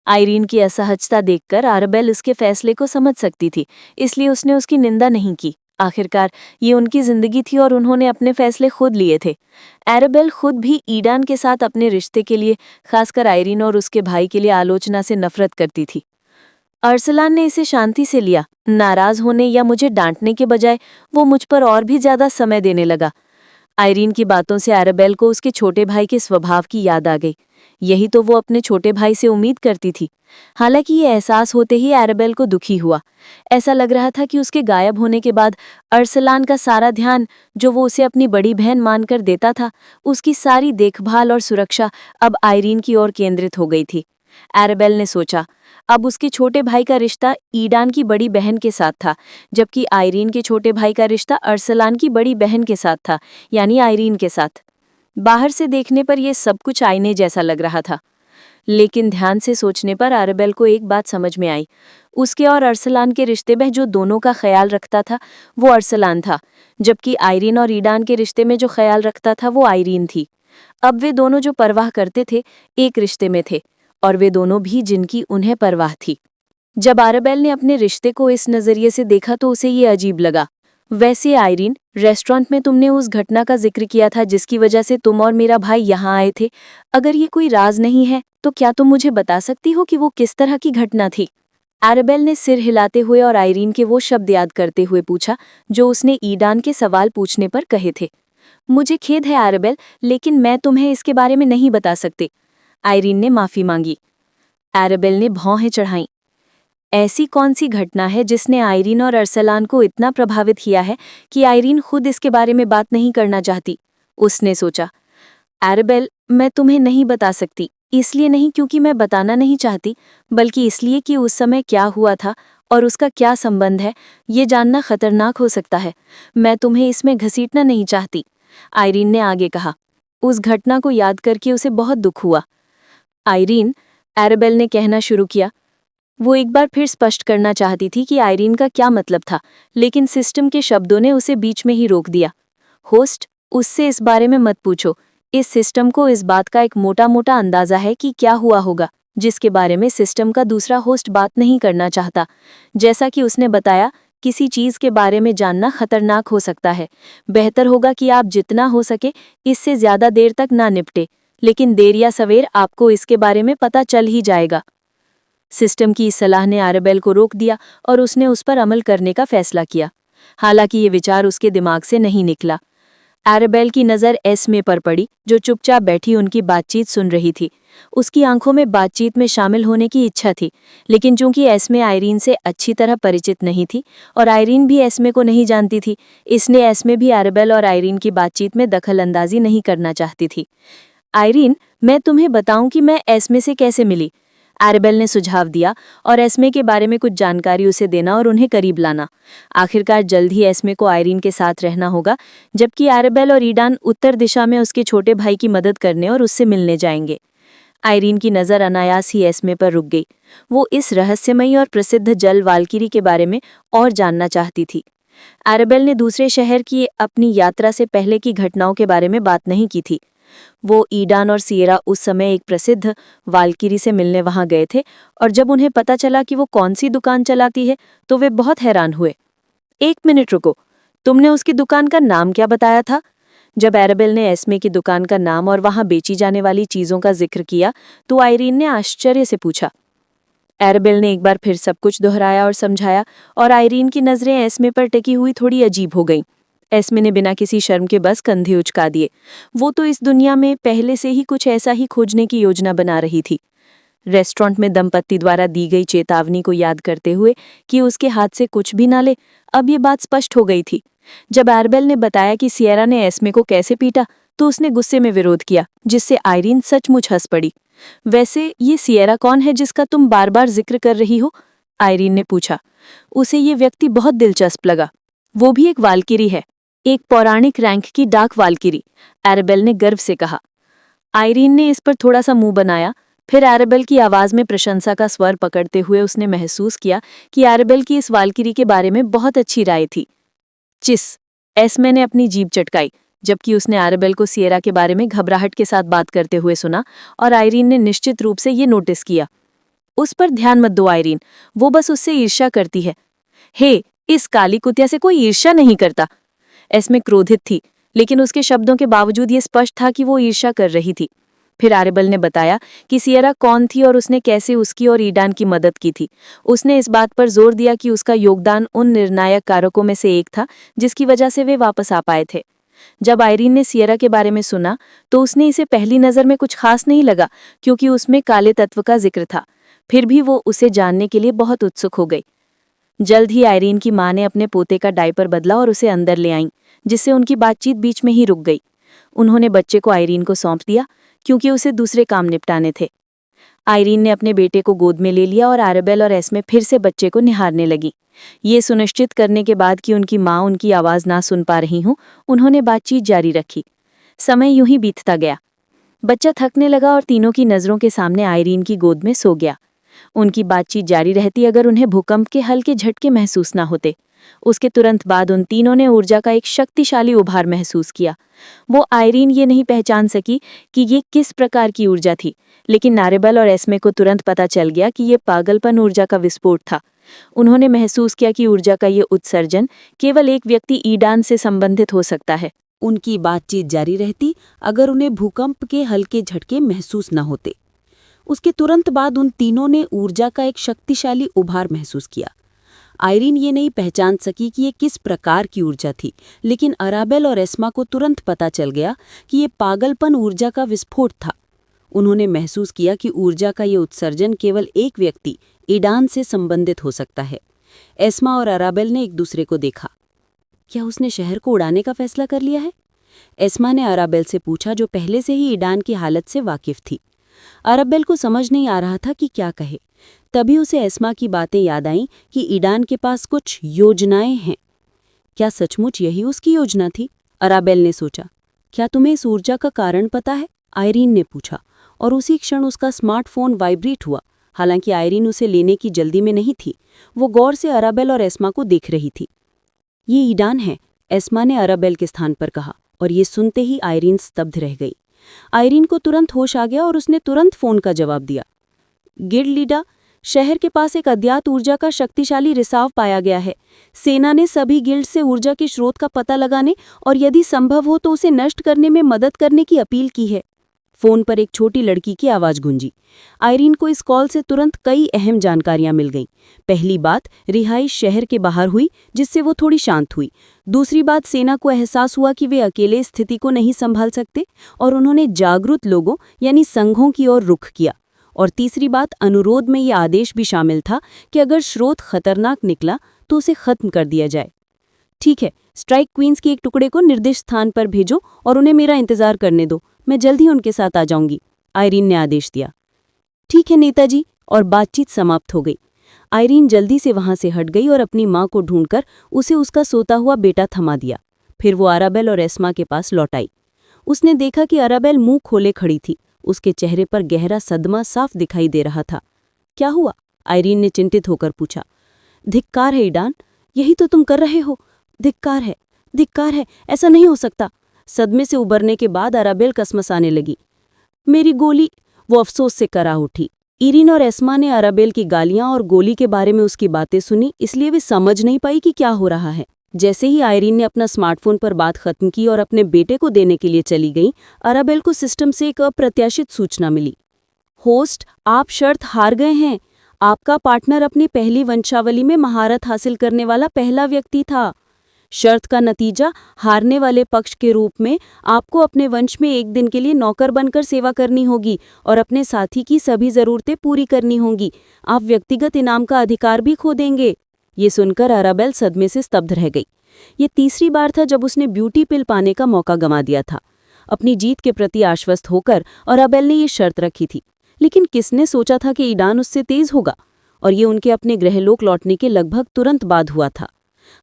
Speaker 2: आयरीन की असहजता देखकर एराबेल उसके फैसले को समझ सकती थी, इसलिए उसने उसकी निंदा नहीं की। आखिरकार ये उनकी जिंदगी थी और उन्होंने अपने फैसले खुद लिए थे। एराबेल खुद भी ईडान के साथ अपने रिश्ते के लिए, खासकर आयरीन और उसके भाई के लिए, आलोचना से नफरत करती थी। अरसलान ने इसे शांति से लिया। नाराज होने या मुझे डांटने के बजाय वो मुझ पर और भी ज्यादा समय देने लगा। आयरीन की बातों से एराबेल को उसके छोटे भाई के स्वभाव की याद आ गई। यही तो वो अपने छोटे भाई से उम्मीद करती थी। हालांकि ये एहसास होते ही एराबेल को दुखी हुआ। ऐसा लग रहा था कि उसके गायब होने के बाद अरसलान का सारा ध्यान, जो वो उसे अपनी बड़ी बहन मानकर देता था, उसकी सारी देखभाल और सुरक्षा अब आयरीन की ओर केंद्रित हो गई थी। एराबेल ने सोचा, अब उसके छोटे भाई का रिश्ता ईडान की बड़ी बहन के साथ था, जबकि आयरीन के छोटे भाई का रिश्ता अरसलान की बड़ी बहन के साथ था, यानी आयरीन के साथ। बाहर से देखने पर यह सब कुछ आईने जैसा लग रहा था, लेकिन ध्यान से सोचने पर आरबेल को एक बात समझ में आई। उसके और अरसलान के रिश्ते में जो दोनों का ख्याल रखता था वो अरसलान था, जबकि आयरीन और ईडान के रिश्ते में जो ख्याल रखता था वो आयरीन थी। अब वे दोनों जो परवाह करते थे एक रिश्ते में थे, और वे दोनों भी जिनकी उन्हें परवाह थी। जब आरबेल ने अपने रिश्ते को इस नज़रिए से देखा तो उसे ये अजीब लगा। वैसे आयरीन, रेस्टोरेंट में तुमने उस घटना का जिक्र किया था जिसकी वजह से तुम और मेरा भाई यहाँ आए थे। अगर ये कोई राज नहीं है तो क्या तुम मुझे बता सकती हो कि वो किस तरह की घटना थी? आरबेल ने सिर हिलाते हुए और आयरीन के वो शब्द याद करते हुए पूछा जो उसने ईडान के सवाल पूछने पर कहे थे। मुझे खेद है आरबेल, लेकिन मैं तुम्हें इसके बारे में नहीं बता सकती। आयरीन ने माफी मांगी। आरबेल ने भौहें चढ़ाईं। ऐसी कौन सी घटना है जिसने आयरीन और अरसलान को इतना प्रभावित किया है कि आयरीन खुद इसके बारे में बात नहीं करना चाहती? उसने सोचा। आरबेल, मैं तुम्हें नहीं बता सकती, इसलिए नहीं क्योंकि मैं बताना नहीं चाहती, बल्कि इसलिए कि उस समय क्या हुआ था और उसका क्या संबंध है, ये जानना खतरनाक हो सकता है। मैं तुम्हें इसमें घसीटना नहीं चाहती, आयरीन ने आगे कहा। उस घटना को याद करके उसे बहुत दुख हुआ। आयरीन, आरबेल ने कहना शुरू किया। वो एक बार फिर स्पष्ट करना चाहती थी कि आयरीन का क्या मतलब था, लेकिन सिस्टम के शब्दों ने उसे बीच में ही रोक दिया। होस्ट, उससे इस बारे में मत पूछो। इस सिस्टम को इस बात का एक मोटा मोटा अंदाजा है कि क्या हुआ होगा, जिसके बारे में सिस्टम का दूसरा होस्ट बात नहीं करना चाहता। जैसा कि उसने बताया, किसी चीज के बारे में जानना खतरनाक हो सकता है। बेहतर होगा कि आप जितना हो सके इससे ज्यादा देर तक ना निपटे, लेकिन देर या सवेर आपको इसके बारे में पता चल ही जाएगा। सिस्टम की इस सलाह ने आरबेल को रोक दिया और उसने उस पर अमल करने का फैसला किया। हालांकि ये विचार उसके दिमाग से नहीं निकला। आरबेल की नज़र एस्मे पर पड़ी, जो चुपचाप बैठी उनकी बातचीत सुन रही थी। उसकी आंखों में बातचीत में शामिल होने की इच्छा थी, लेकिन चूंकि एस्मे आयरीन से अच्छी तरह परिचित नहीं थी और आयरीन भी एस्मे को नहीं जानती थी, इसलिए एस्मे भी आरबेल और आयरीन की बातचीत में दखल अंदाजी नहीं करना चाहती थी। आयरीन, मैं तुम्हें बताऊं कि मैं एस्मे से कैसे मिली, आरबेल ने सुझाव दिया, और एस्मे के बारे में कुछ जानकारी उसे देना और उन्हें करीब लाना। आखिरकार जल्द ही एस्मे को आयरीन के साथ रहना होगा, जबकि आरबेल और ईडान उत्तर दिशा में उसके छोटे भाई की मदद करने और उससे मिलने जाएंगे। आयरीन की नज़र अनायास ही एस्मे पर रुक गई। वो इस रहस्यमयी और प्रसिद्ध जल वाल्किरी के बारे में और जानना चाहती थी। आरबेल ने दूसरे शहर की अपनी यात्रा से पहले की घटनाओं के बारे में बात नहीं की थी। वो ईडान और सिएरा उस समय एक प्रसिद्ध वाल्किरी से मिलने वहां गए थे, और जब उन्हें पता चला कि वो कौन सी दुकान चलाती है तो वे बहुत हैरान हुए। एक मिनट रुको, तुमने उसकी दुकान का नाम क्या बताया था? जब आरबेल ने एस्मे की दुकान का नाम और वहां बेची जाने वाली चीजों का जिक्र किया तो आयरीन ने आश्चर्य से पूछा। आरबेल ने एक बार फिर सब कुछ दोहराया और समझाया, और आयरीन की नजरें एस्मे पर टिकी हुई थोड़ी अजीब हो गईं। एस्मे ने बिना किसी शर्म के बस कंधे उचका दिए। वो तो इस दुनिया में पहले से ही कुछ ऐसा ही खोजने की योजना बना रही थी। रेस्टोरेंट में दंपत्ति द्वारा दी गई चेतावनी को याद करते हुए कि उसके हाथ से कुछ भी ना ले, अब ये बात स्पष्ट हो गई थी। जब आरबेल ने बताया कि सिएरा ने एस्मे को कैसे पीटा तो उसने गुस्से में विरोध किया, जिससे आयरीन सचमुच हंस पड़ी। वैसे ये सिएरा कौन है जिसका तुम बार बार जिक्र कर रही हो? आयरीन ने पूछा। उसे ये व्यक्ति बहुत दिलचस्प लगा। वो भी एक वाल्किरी है, एक पौराणिक रैंक की डाक वाल्किरी, आरबेल ने गर्व से कहा। आयरीन ने इस पर थोड़ा सा मुंह बनाया, फिर आरबेल की आवाज में प्रशंसा का स्वर पकड़ते हुए उसने महसूस किया कि आरबेल की इस वाल्किरी के बारे में बहुत अच्छी राय थी। चिस, एस्मे ने अपनी जीभ चटकाई, जबकि उसने आरबेल को सिएरा के बारे में घबराहट के साथ बात करते हुए सुना, और आयरीन ने निश्चित रूप से ये नोटिस किया। उस पर ध्यान मत दो आयरीन, वो बस उससे ईर्ष्या करती है। हे, इस काली कुतिया से कोई ईर्ष्या नहीं करता। एस्मे क्रोधित थी, लेकिन उसके शब्दों के बावजूद ये स्पष्ट था कि वो ईर्ष्या कर रही थी। फिर आरबेल ने बताया कि सिएरा कौन थी और उसने कैसे उसकी और ईडान की मदद की थी। उसने इस बात पर जोर दिया कि उसका योगदान उन निर्णायक कारकों में से एक था जिसकी वजह से वे वापस आ पाए थे। जब आयरीन ने सिएरा के बारे में सुना तो उसने इसे पहली नज़र में कुछ खास नहीं लगा, क्योंकि उसमें काले तत्व का जिक्र था। फिर भी वो उसे जानने के लिए बहुत उत्सुक हो गई। जल्द ही आयरीन की मां ने अपने पोते का डायपर बदला और उसे अंदर ले आईं, जिससे उनकी बातचीत बीच में ही रुक गई। उन्होंने बच्चे को आयरीन को सौंप दिया, क्योंकि उसे दूसरे काम निपटाने थे। आयरीन ने अपने बेटे को गोद में ले लिया और आरबेल और एस्मे फिर से बच्चे को निहारने लगी। ये सुनिश्चित करने के बाद कि उनकी मां उनकी आवाज़ ना सुन पा रही हूं, उन्होंने बातचीत जारी रखी। समय यूं ही बीतता गया। बच्चा थकने लगा और तीनों की नज़रों के सामने आयरीन की गोद में सो गया। उनकी बातचीत जारी रहती अगर उन्हें भूकंप के हल्के झटके महसूस ना होते। उसके तुरंत बाद उन तीनों ने ऊर्जा का एक शक्तिशाली उभार महसूस किया। वो आयरीन ये नहीं पहचान सकी कि ये किस प्रकार की ऊर्जा थी, लेकिन नारेबल और एस्मे को तुरंत पता चल गया कि ये पागलपन ऊर्जा का विस्फोट था। उन्होंने महसूस किया कि ऊर्जा का ये उत्सर्जन केवल एक व्यक्ति ईडान से संबंधित हो सकता है।
Speaker 1: उनकी बातचीत जारी रहती अगर उन्हें भूकंप के हल्के झटके महसूस न होते। उसके तुरंत बाद उन तीनों ने ऊर्जा का एक शक्तिशाली उभार महसूस किया। आयरीन ये नहीं पहचान सकी कि ये किस प्रकार की ऊर्जा थी, लेकिन अराबेल और एस्मा को तुरंत पता चल गया कि ये पागलपन ऊर्जा का विस्फोट था। उन्होंने महसूस किया कि ऊर्जा का ये उत्सर्जन केवल एक व्यक्ति ईडान से संबंधित हो सकता है। एस्मा और अराबेल ने एक दूसरे को देखा। क्या उसने शहर को उड़ाने का फैसला कर लिया है? एस्मा ने अराबेल से पूछा, जो पहले से ही ईडान की हालत से वाकिफ थी। अराबेल को समझ नहीं आ रहा था कि क्या कहे। तभी उसे एस्मा की बातें याद आईं कि ईडान के पास कुछ योजनाएं हैं। क्या सचमुच यही उसकी योजना थी? अराबेल ने सोचा। क्या तुम्हें इस ऊर्जा का कारण पता है? आयरीन ने पूछा, और उसी क्षण उसका स्मार्टफोन वाइब्रेट हुआ। हालांकि आयरीन उसे लेने की जल्दी में नहीं थी। वो गौर से अराबेल और एस्मा को देख रही थी। ये ईडान है, एस्मा ने अराबेल के स्थान पर कहा, और ये सुनते ही आयरीन स्तब्ध रह गई। आयरीन को तुरंत होश आ गया और उसने तुरंत फोन का जवाब दिया। गिल्ड लीडर, शहर के पास एक अज्ञात ऊर्जा का शक्तिशाली रिसाव पाया गया है। सेना ने सभी गिल्ड से ऊर्जा के स्रोत का पता लगाने और यदि संभव हो तो उसे नष्ट करने में मदद करने की अपील की है। फोन पर एक छोटी लड़की की आवाज गूंजी। आयरीन को इस कॉल से तुरंत कई अहम जानकारियां मिल गईं। पहली बात, रिहाइश शहर के बाहर हुई, जिससे वो थोड़ी शांत हुई। दूसरी बात, सेना को एहसास हुआ कि वे अकेले स्थिति को नहीं संभाल सकते और उन्होंने जागरूक लोगों यानी संघों की ओर रुख किया। और तीसरी बात, अनुरोध में ये आदेश भी शामिल था कि अगर स्रोत खतरनाक निकला तो उसे खत्म कर दिया जाए। ठीक है, स्ट्राइक क्वींस के एक टुकड़े को निर्दिष्ट स्थान पर भेजो और उन्हें मेरा इंतजार करने दो। मैं जल्द ही उनके साथ आ जाऊंगी, आयरीन ने आदेश दिया। ठीक है नेताजी, और बातचीत समाप्त हो गई। आयरीन जल्दी से वहां से हट गई और अपनी माँ को ढूंढकर उसे उसका सोता हुआ बेटा थमा दिया। फिर वो अराबेल और एस्मा के पास लौट आई। उसने देखा कि अराबेल मुंह खोले खड़ी थी। उसके चेहरे पर गहरा सदमा साफ दिखाई दे रहा था। क्या हुआ? आयरीन ने चिंतित होकर पूछा। धिक्कार है ईडान, यही तो तुम कर रहे हो। धिक्कार है, धिक्कार है, ऐसा नहीं हो सकता। सदमे से उबरने के बाद अराबेल कसमसाने लगी। मेरी गोली, वो अफसोस से करा उठी। इरीन और एस्मा ने अराबेल की गालियां और गोली के बारे में उसकी बातें सुनी, इसलिए वे समझ नहीं पाई कि क्या हो रहा है। जैसे ही आयरीन ने अपना स्मार्टफोन पर बात खत्म की और अपने बेटे को देने के लिए चली गई, अराबेल को सिस्टम से एक अप्रत्याशित सूचना मिली। होस्ट, आप शर्त हार गए हैं। आपका पार्टनर अपनी पहली वंशावली में महारत हासिल करने वाला पहला व्यक्ति था। शर्त का नतीजा, हारने वाले पक्ष के रूप में आपको अपने वंश में एक दिन के लिए नौकर बनकर सेवा करनी होगी और अपने साथी की सभी जरूरतें पूरी करनी होंगी। आप व्यक्तिगत इनाम का अधिकार भी खो देंगे। ये सुनकर अराबेल सदमे से स्तब्ध रह गई। ये तीसरी बार था जब उसने ब्यूटी पिल पाने का मौका गंवा दिया था। अपनी जीत के प्रति आश्वस्त होकर अराबेल ने ये शर्त रखी थी, लेकिन किसने सोचा था कि ईडान उससे तेज होगा? और ये उनके अपने गृहलोक लौटने के लगभग तुरंत बाद हुआ था।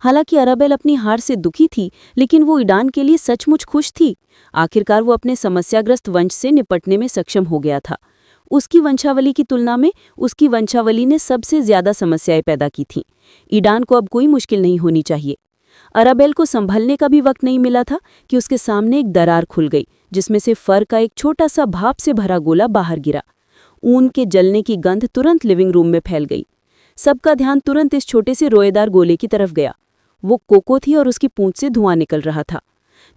Speaker 1: हालांकि अराबेल अपनी हार से दुखी थी, लेकिन वो ईडान के लिए सचमुच खुश थी। आखिरकार वो अपने समस्याग्रस्त वंश से निपटने में सक्षम हो गया था। उसकी वंशावली की तुलना में उसकी वंशावली ने सबसे ज्यादा समस्याएं पैदा की थीं। ईडान को अब कोई मुश्किल नहीं होनी चाहिए। अराबेल को संभलने का भी वक्त नहीं मिला था कि उसके सामने एक दरार खुल गई, जिसमें से फर का एक छोटा सा भाप से भरा गोला बाहर गिरा। ऊन के जलने की गंध तुरंत लिविंग रूम में फैल गई। सबका ध्यान तुरंत इस छोटे से रोएदार गोले की तरफ गया। वो कोको थी और उसकी पूंछ से धुआं निकल रहा था।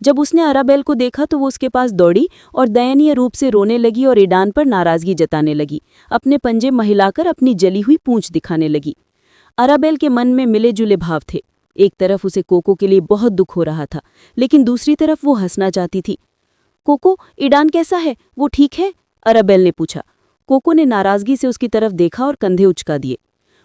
Speaker 1: जब उसने अराबेल को देखा तो वो उसके पास दौड़ी और दयनीय रूप से रोने लगी और ईडान पर नाराजगी जताने लगी। अपने पंजे महिलाकर अपनी जली हुई पूंछ दिखाने लगी। अराबेल के मन में मिले जुले भाव थे। एक तरफ उसे कोको के लिए बहुत दुख हो रहा था, लेकिन दूसरी तरफ वो हंसना चाहती थी। कोको, ईडान कैसा है? वो ठीक है? अराबेल ने पूछा। कोको ने नाराजगी से उसकी तरफ देखा और कंधे उचका दिए।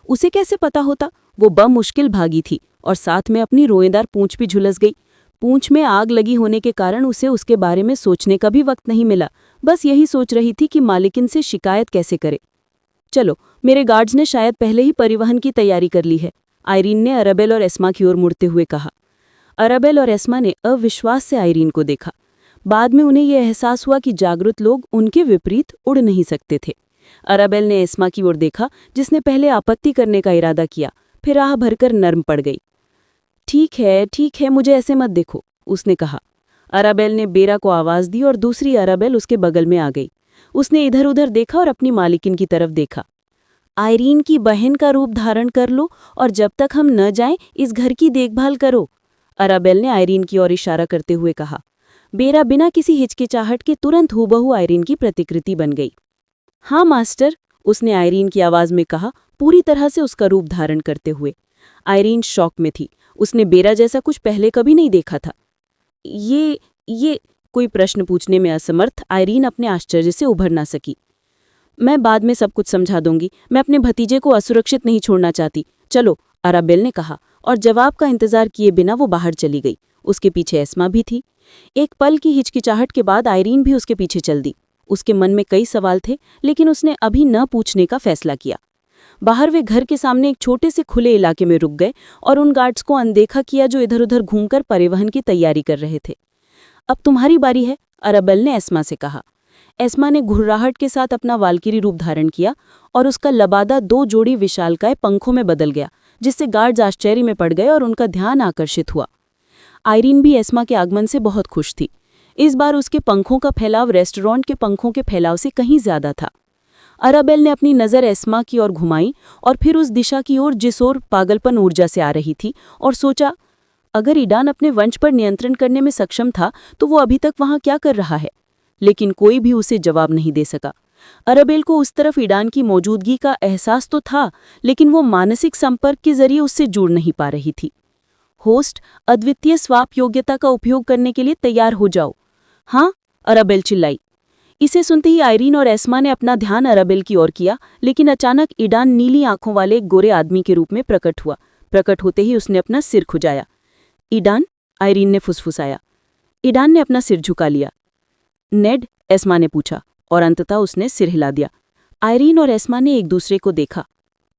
Speaker 1: उसे कैसे पता होता? वो बमुश्किल भागी थी और साथ में अपनी रोएदार पूंछ भी झुलस गई। पूंछ में आग लगी होने के कारण उसे उसके बारे में सोचने का भी वक्त नहीं मिला। बस यही सोच रही थी कि मालिकिन से शिकायत कैसे करे। चलो, मेरे गार्ड्स ने शायद पहले ही परिवहन की तैयारी कर ली है, आयरीन ने अराबेल और एस्मा की ओर मुड़ते हुए कहा। अराबेल और एस्मा ने अविश्वास से आयरीन को देखा।
Speaker 3: बाद में उन्हें यह एहसास हुआ कि जागरूक लोग उनके विपरीत उड़ नहीं सकते थे। अराबेल ने एस्मा की ओर देखा, जिसने पहले आपत्ति करने का इरादा किया, फिर आह भरकर नर्म पड़ गई। ठीक है, मुझे ऐसे मत देखो, उसने कहा। अराबेल ने बेरा को आवाज दी और दूसरी अराबेल उसके बगल में आ गई। उसने इधर उधर देखा और अपनी मालिकिन की तरफ देखा। आयरीन की बहन का रूप धारण कर लो और जब तक हम न जाएं इस घर की देखभाल करो, अराबेल ने आयरीन की ओर इशारा करते हुए कहा। बेरा बिना किसी हिचकिचाहट के तुरंत हूबहू आयरीन की प्रतिकृति बन गई। हाँ मास्टर, उसने आयरीन की आवाज में कहा, पूरी तरह से उसका रूप धारण करते हुए। आयरीन शॉक में थी। उसने बेरा जैसा कुछ पहले कभी नहीं देखा था। ये कोई प्रश्न पूछने में असमर्थ आयरीन अपने आश्चर्य से उभर ना सकी। मैं बाद में सब कुछ समझा दूंगी, मैं अपने भतीजे को असुरक्षित नहीं छोड़ना चाहती। चलो, अराबेल ने कहा, और जवाब का इंतजार किए बिना वो बाहर चली गई। उसके पीछे एस्मा भी थी। एक पल की हिचकिचाहट के बाद आयरीन भी उसके पीछे चल दी। उसके मन में कई सवाल थे, लेकिन उसने अभी न पूछने का फैसला किया। बाहर वे घर के सामने एक छोटे से खुले इलाके में रुक गए और उन गार्ड्स को अनदेखा किया जो इधर उधर घूमकर परिवहन की तैयारी कर रहे थे। अब तुम्हारी बारी है, अराबेल ने एस्मा से कहा। एस्मा ने घुर्राहट के साथ अपना वाल्किरी रूप धारण किया और उसका लबादा 2 जोड़ी विशालकाय पंखों में बदल गया, जिससे गार्ड्स आश्चर्य में पड़ गए और उनका ध्यान आकर्षित हुआ। आयरीन भी एस्मा के आगमन से बहुत खुश थी। इस बार उसके पंखों का फैलाव रेस्टोरेंट के पंखों के फैलाव से कहीं ज्यादा था। अराबेल ने अपनी नज़र एस्मा की ओर घुमाई और फिर उस दिशा की ओर जिस ओर पागलपन ऊर्जा से आ रही थी, और सोचा, अगर ईडान अपने वंश पर नियंत्रण करने में सक्षम था तो वो अभी तक वहां क्या कर रहा है। लेकिन कोई भी उसे जवाब नहीं दे सका। अराबेल को उस तरफ ईडान की मौजूदगी का एहसास तो था, लेकिन वो मानसिक संपर्क के जरिए उससे जुड़ नहीं पा रही थी। होस्ट, अद्वितीय स्वाप योग्यता का उपयोग करने के लिए तैयार हो जाओ। हाँ, अराबेल चिल्लाई। इसे सुनते ही आयरीन और एस्मा ने अपना ध्यान अराबेल की ओर किया, लेकिन अचानक ईडान नीली आंखों वाले एक गोरे आदमी के रूप में प्रकट हुआ। प्रकट होते ही उसने अपना सिर खुजाया। ईडान, आयरीन ने फुसफुसाया। ईडान ने अपना सिर झुका लिया। नेड, एस्मा ने पूछा, और अंततः उसने सिर हिला दिया। आयरीन और एस्मा ने एक दूसरे को देखा।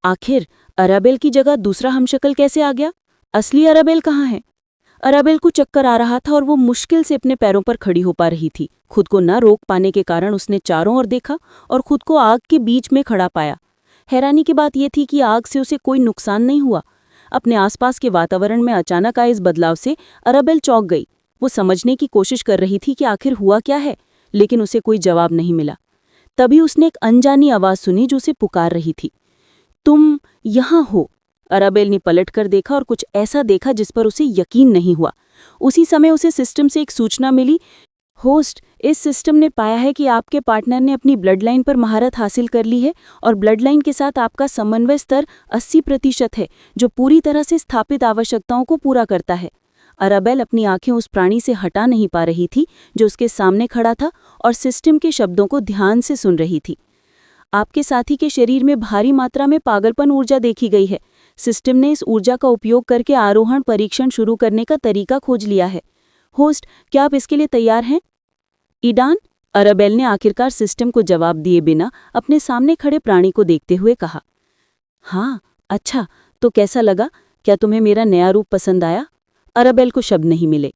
Speaker 3: आखिर अराबेल की जगह दूसरा हमशक्ल कैसे आ गया? असली अराबेल कहाँ है? अराबेल को चक्कर आ रहा था और वो मुश्किल से अपने पैरों पर खड़ी हो पा रही थी। खुद को न रोक पाने के कारण उसने चारों ओर देखा और खुद को आग के बीच में खड़ा पाया। हैरानी की बात यह थी कि आग से उसे कोई नुकसान नहीं हुआ। अपने आसपास के वातावरण में अचानक आए इस बदलाव से अराबेल चौंक गई। वो समझने की कोशिश कर रही थी कि आखिर हुआ क्या है, लेकिन उसे कोई जवाब नहीं मिला। तभी उसने एक अनजानी आवाज सुनी जो उसे पुकार रही थी। तुम यहाँ हो? अराबेल ने पलटकर देखा और कुछ ऐसा देखा जिस पर उसे यकीन नहीं हुआ। उसी समय उसे सिस्टम से एक सूचना मिली। होस्ट, इस सिस्टम ने पाया है कि आपके पार्टनर ने अपनी ब्लड लाइन पर महारत हासिल कर ली है और ब्लड लाइन के साथ आपका समन्वय स्तर 80% है, जो पूरी तरह से स्थापित आवश्यकताओं को पूरा करता है। अराबेल अपनी आंखें उस प्राणी से हटा नहीं पा रही थी जो उसके सामने खड़ा था और सिस्टम के शब्दों को ध्यान से सुन रही थी। आपके साथी के शरीर में भारी मात्रा में पागलपन ऊर्जा देखी गई है। सिस्टम ने इस ऊर्जा का उपयोग करके आरोहण परीक्षण शुरू करने का तरीका खोज लिया है। होस्ट, क्या आप इसके लिए तैयार हैं? ईडान, अराबेल ने आखिरकार सिस्टम को जवाब दिए बिना अपने सामने खड़े प्राणी को देखते हुए कहा। हाँ, अच्छा, तो कैसा लगा? क्या तुम्हें मेरा नया रूप पसंद आया? अराबेल को शब्द नहीं मिले।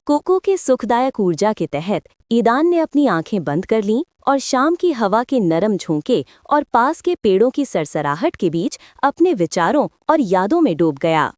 Speaker 2: कोको के सुखदायक ऊर्जा के तहत ईदान ने अपनी आंखें बंद कर लीं और शाम की हवा के नरम झोंके और पास के पेड़ों की सरसराहट के बीच अपने विचारों और यादों में डूब गया।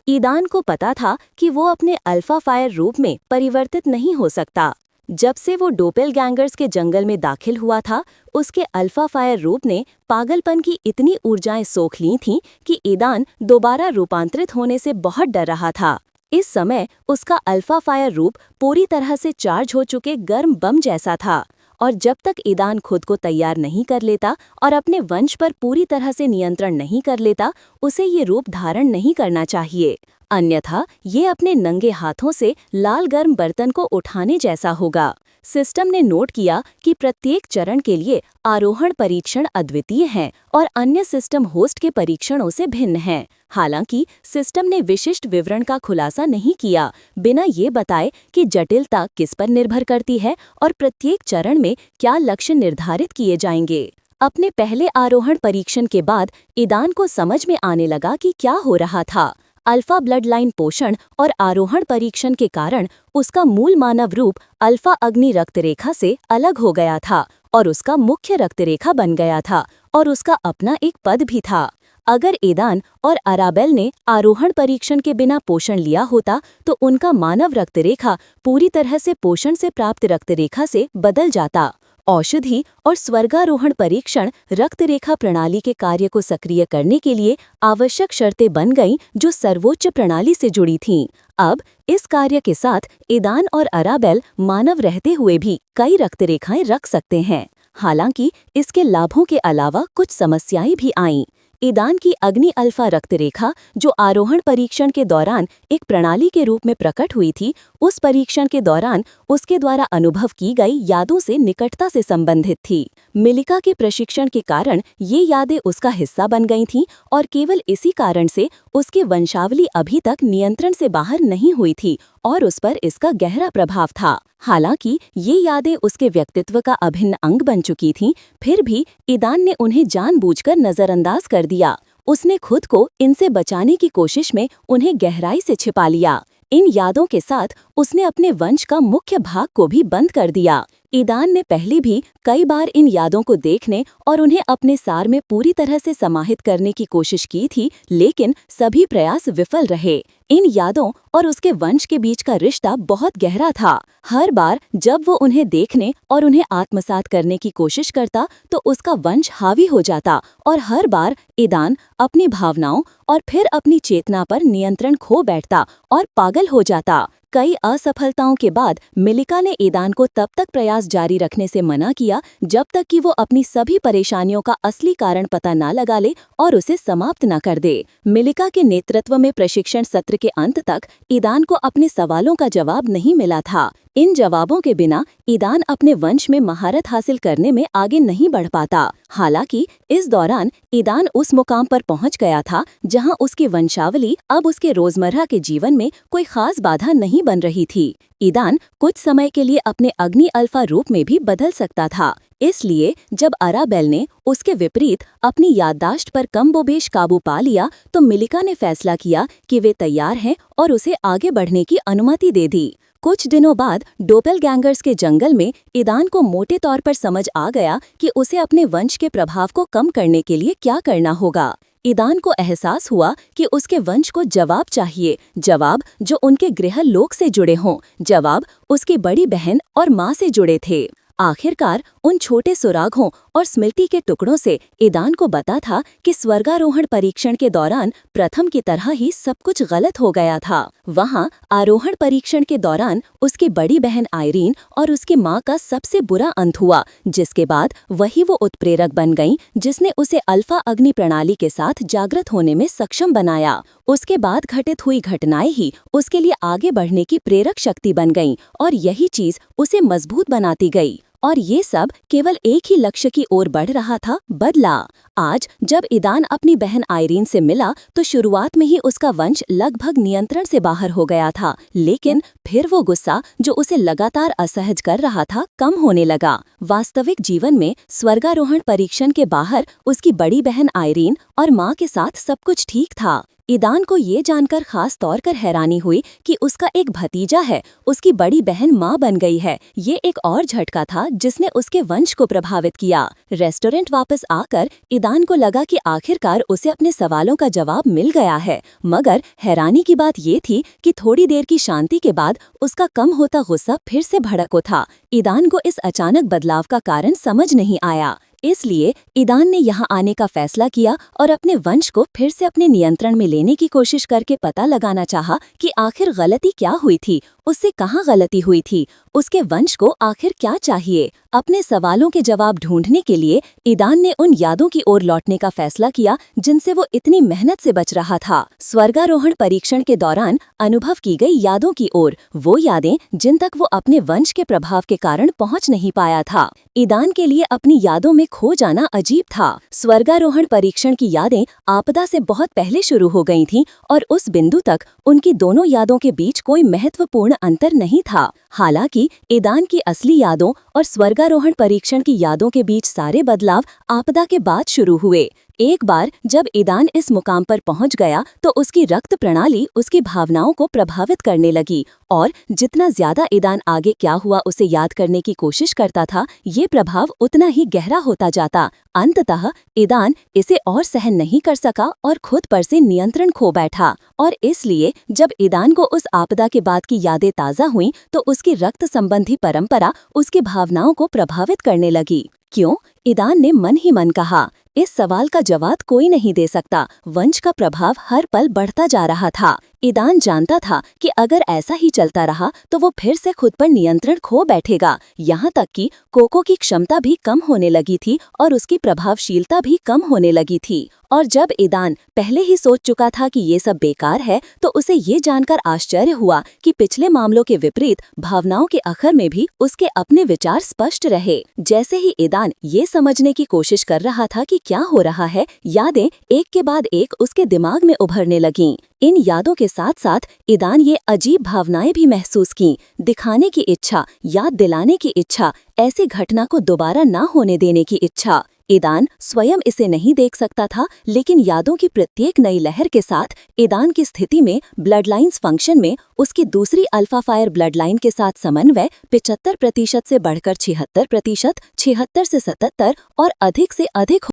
Speaker 2: ईदान को पता था कि वो अपने अल्फा फायर रूप में परिवर्तित नहीं हो सकता। जब से वो डोपेलगैंगर्स के जंगल में दाखिल हुआ था, उसके अल्फा फायर रूप ने पागलपन की इतनी ऊर्जाएं सोख ली थीं कि ईदान दोबारा रूपांतरित होने से बहुत डर रहा था। इस समय उसका अल्फा फायर रूप पूरी तरह से चार्ज हो चुके गर्म बम जैसा था, और जब तक ईदान खुद को तैयार नहीं कर लेता और अपने वंश पर पूरी तरह से नियंत्रण नहीं कर लेता, उसे ये रूप धारण नहीं करना चाहिए। अन्यथा ये अपने नंगे हाथों से लाल गर्म बर्तन को उठाने जैसा होगा। सिस्टम ने नोट किया कि प्रत्येक चरण के लिए आरोहण परीक्षण अद्वितीय हैं और अन्य सिस्टम होस्ट के परीक्षणों से भिन्न हैं। हालांकि सिस्टम ने विशिष्ट विवरण का खुलासा नहीं किया, बिना ये बताए कि जटिलता किस पर निर्भर करती है और प्रत्येक चरण में क्या लक्ष्य निर्धारित किए जाएंगे। अपने पहले आरोहण परीक्षण के बाद ईदान को समझ में आने लगा कि क्या हो रहा था।
Speaker 1: अल्फा ब्लड लाइन पोषण और आरोहण परीक्षण के कारण उसका मूल मानव रूप अल्फा अग्नि रक्तरेखा से अलग हो गया था और उसका मुख्य रक्तरेखा बन गया था और उसका अपना एक पद भी था। अगर ईदान और अराबेल ने आरोहण परीक्षण के बिना पोषण लिया होता तो उनका मानव रक्तरेखा पूरी तरह से पोषण से प्राप्त रक्तरेखा से बदल जाता। औषधि और स्वर्गारोहण परीक्षण रक्तरेखा प्रणाली के कार्य को सक्रिय करने के लिए आवश्यक शर्तें बन गईं जो सर्वोच्च प्रणाली से जुड़ी थीं। अब इस कार्य के साथ ईदान और अराबेल मानव रहते हुए भी कई रक्तरेखाएं रख सकते हैं। हालांकि इसके लाभों के अलावा कुछ समस्याएं भी आईं। ईदान की अग्नि अल्फा रक्तरेखा जो आरोहण परीक्षण के दौरान एक प्रणाली के रूप में प्रकट हुई थी, उस परीक्षण के दौरान उसके द्वारा अनुभव की गई यादों से निकटता से संबंधित थी। मिलिका के प्रशिक्षण के कारण ये यादें उसका हिस्सा बन गई थीं और केवल इसी कारण से उसकी वंशावली अभी तक नियंत्रण से बाहर नहीं हुई थी और उस पर इसका गहरा प्रभाव था। हालांकि ये यादें उसके व्यक्तित्व का अभिन्न अंग बन चुकी थीं, फिर भी ईदान ने उन्हें जानबूझकर नजरअंदाज कर दिया। उसने खुद को इनसे बचाने की कोशिश में उन्हें गहराई से छिपा लिया। इन यादों के साथ उसने अपने वंश का मुख्य भाग को भी बंद कर दिया। ईदान ने पहले भी कई बार इन यादों को देखने और उन्हें अपने सार में पूरी तरह से समाहित करने की कोशिश की थी, लेकिन सभी प्रयास विफल रहे। इन यादों और उसके वंश के बीच का रिश्ता बहुत गहरा था। हर बार जब वो उन्हें देखने और उन्हें आत्मसात करने की कोशिश करता तो उसका वंश हावी हो जाता और हर बार ईदान अपनी भावनाओं और फिर अपनी चेतना पर नियंत्रण खो बैठता और पागल हो जाता। कई असफलताओं के बाद मिलिका ने ईदान को तब तक प्रयास जारी रखने से मना किया जब तक कि वो अपनी सभी परेशानियों का असली कारण पता न लगा ले और उसे समाप्त न कर दे। मिलिका के नेतृत्व में प्रशिक्षण सत्र के अंत तक ईदान को अपने सवालों का जवाब नहीं मिला था। इन जवाबों के बिना ईदान अपने वंश में महारत हासिल करने में आगे नहीं बढ़ पाता। हालांकि इस दौरान ईदान उस मुकाम पर पहुंच गया था जहां उसकी वंशावली अब उसके रोजमर्रा के जीवन में कोई खास बाधा नहीं बन रही थी। ईदान कुछ समय के लिए अपने अग्नि अल्फा रूप में भी बदल सकता था। इसलिए जब अराबेल ने उसके विपरीत अपनी याददाश्त पर कमोबेश काबू पा लिया तो मिलिका ने फैसला किया कि वे तैयार हैं और उसे आगे बढ़ने की अनुमति दे दी। कुछ दिनों बाद डोपेलगैंगर्स के जंगल में ईदान को मोटे तौर पर समझ आ गया कि उसे अपने वंश के प्रभाव को कम करने के लिए क्या करना होगा। ईदान को एहसास हुआ कि उसके वंश को जवाब चाहिए, जवाब जो उनके गृह लोक से जुड़े हों, जवाब उसकी बड़ी बहन और माँ से जुड़े थे। आखिरकार उन छोटे सुरागों और स्मृति के टुकड़ों से ईदान को पता था कि स्वर्गारोहण परीक्षण के दौरान प्रथम की तरह ही सब कुछ गलत हो गया था। वहां आरोहण परीक्षण के दौरान उसकी बड़ी बहन आयरीन और उसकी मां का सबसे बुरा अंत हुआ, जिसके बाद वही वो उत्प्रेरक बन गईं जिसने उसे अल्फा अग्नि प्रणाली के साथ जागृत होने में सक्षम बनाया। उसके बाद घटित हुई घटनाएं ही उसके लिए आगे बढ़ने की प्रेरक शक्ति बन गईं और यही चीज उसे मजबूत बनाती गई। और ये सब केवल एक ही लक्ष्य की ओर बढ़ रहा था, बदला। आज जब ईदान अपनी बहन आयरीन से मिला तो शुरुआत में ही उसका वंश लगभग नियंत्रण से बाहर हो गया था, लेकिन फिर वो गुस्सा जो उसे लगातार असहज कर रहा था कम होने लगा। वास्तविक जीवन में स्वर्गारोहण परीक्षण के बाहर उसकी बड़ी बहन आयरीन और माँ के साथ सब कुछ ठीक था। ईदान को ये जानकर खास तौर पर हैरानी हुई कि उसका एक भतीजा है, उसकी बड़ी बहन माँ बन गई है। ये एक और झटका था जिसने उसके वंश को प्रभावित किया। रेस्टोरेंट वापस आकर ईदान को लगा कि आखिरकार उसे अपने सवालों का जवाब मिल गया है, मगर हैरानी की बात ये थी कि थोड़ी देर की शांति के बाद उसका कम होता गुस्सा फिर से भड़क उठा। ईदान को इस अचानक बदलाव का कारण समझ नहीं आया। इसलिए ईदान ने यहाँ आने का फैसला किया और अपने वंश को फिर से अपने नियंत्रण में लेने की कोशिश करके पता लगाना चाहा कि आखिर गलती क्या हुई थी, उससे कहाँ गलती हुई थी, उसके वंश को आखिर क्या चाहिए। अपने सवालों के जवाब ढूंढने के लिए ईदान ने उन यादों की ओर लौटने का फैसला किया जिनसे वो इतनी मेहनत से बच रहा था। स्वर्गारोहण परीक्षण के दौरान अनुभव की गई यादों की ओर, वो यादें जिन तक वो अपने वंश के प्रभाव के कारण पहुंच नहीं पाया था। ईदान के लिए अपनी यादों में खो जाना अजीब था। स्वर्गारोहण परीक्षण की यादें आपदा से बहुत पहले शुरू हो गई थीं और उस बिंदु तक उनकी दोनों यादों के बीच कोई महत्वपूर्ण अंतर नहीं था। हालांकि ईदान की असली यादों और स्वर्गारोहण परीक्षण की यादों के बीच सारे बदलाव आपदा के बाद शुरू हुए।
Speaker 3: एक बार जब ईदान इस मुकाम पर पहुंच गया तो उसकी रक्त प्रणाली उसकी भावनाओं को प्रभावित करने लगी और जितना ज्यादा ईदान आगे क्या हुआ उसे याद करने की कोशिश करता था, ये प्रभाव उतना ही गहरा होता जाता। अंततः ईदान इसे और सहन नहीं कर सका और खुद पर से नियंत्रण खो बैठा। और इसलिए जब ईदान को उस आपदा के बाद की यादें ताज़ा हुईं तो उसकी रक्त संबंधी परंपरा उसकी भावनाओं को प्रभावित करने लगी। क्यों? ईदान ने मन ही मन कहा। इस सवाल का जवाब कोई नहीं दे सकता। वंश का प्रभाव हर पल बढ़ता जा रहा था। ईदान जानता था कि अगर ऐसा ही चलता रहा तो वो फिर से खुद पर नियंत्रण खो बैठेगा। यहाँ तक कि कोको की क्षमता भी कम होने लगी थी और उसकी प्रभावशीलता भी कम होने लगी थी। और जब ईदान पहले ही सोच चुका था कि ये सब बेकार है तो उसे ये जानकर आश्चर्य हुआ कि पिछले मामलों के विपरीत भावनाओं के अखर में भी उसके अपने विचार स्पष्ट रहे। जैसे ही ईदान ये समझने की कोशिश कर रहा था कि क्या हो रहा है, यादें एक के बाद एक उसके दिमाग में उभरने लगीं। इन यादों के साथ साथ ईदान ये अजीब भावनाएं भी महसूस कीं। दिखाने की इच्छा, याद दिलाने की इच्छा, ऐसी घटना को दोबारा ना होने देने की इच्छा। ईदान स्वयं इसे नहीं देख सकता था, लेकिन यादों की प्रत्येक नई लहर के साथ ईदान की स्थिति में ब्लडलाइंस फंक्शन में उसकी दूसरी अल्फा फायर ब्लडलाइन के साथ समन्वय 75% से बढ़कर 76%, 76 से 77 और अधिक से अधिक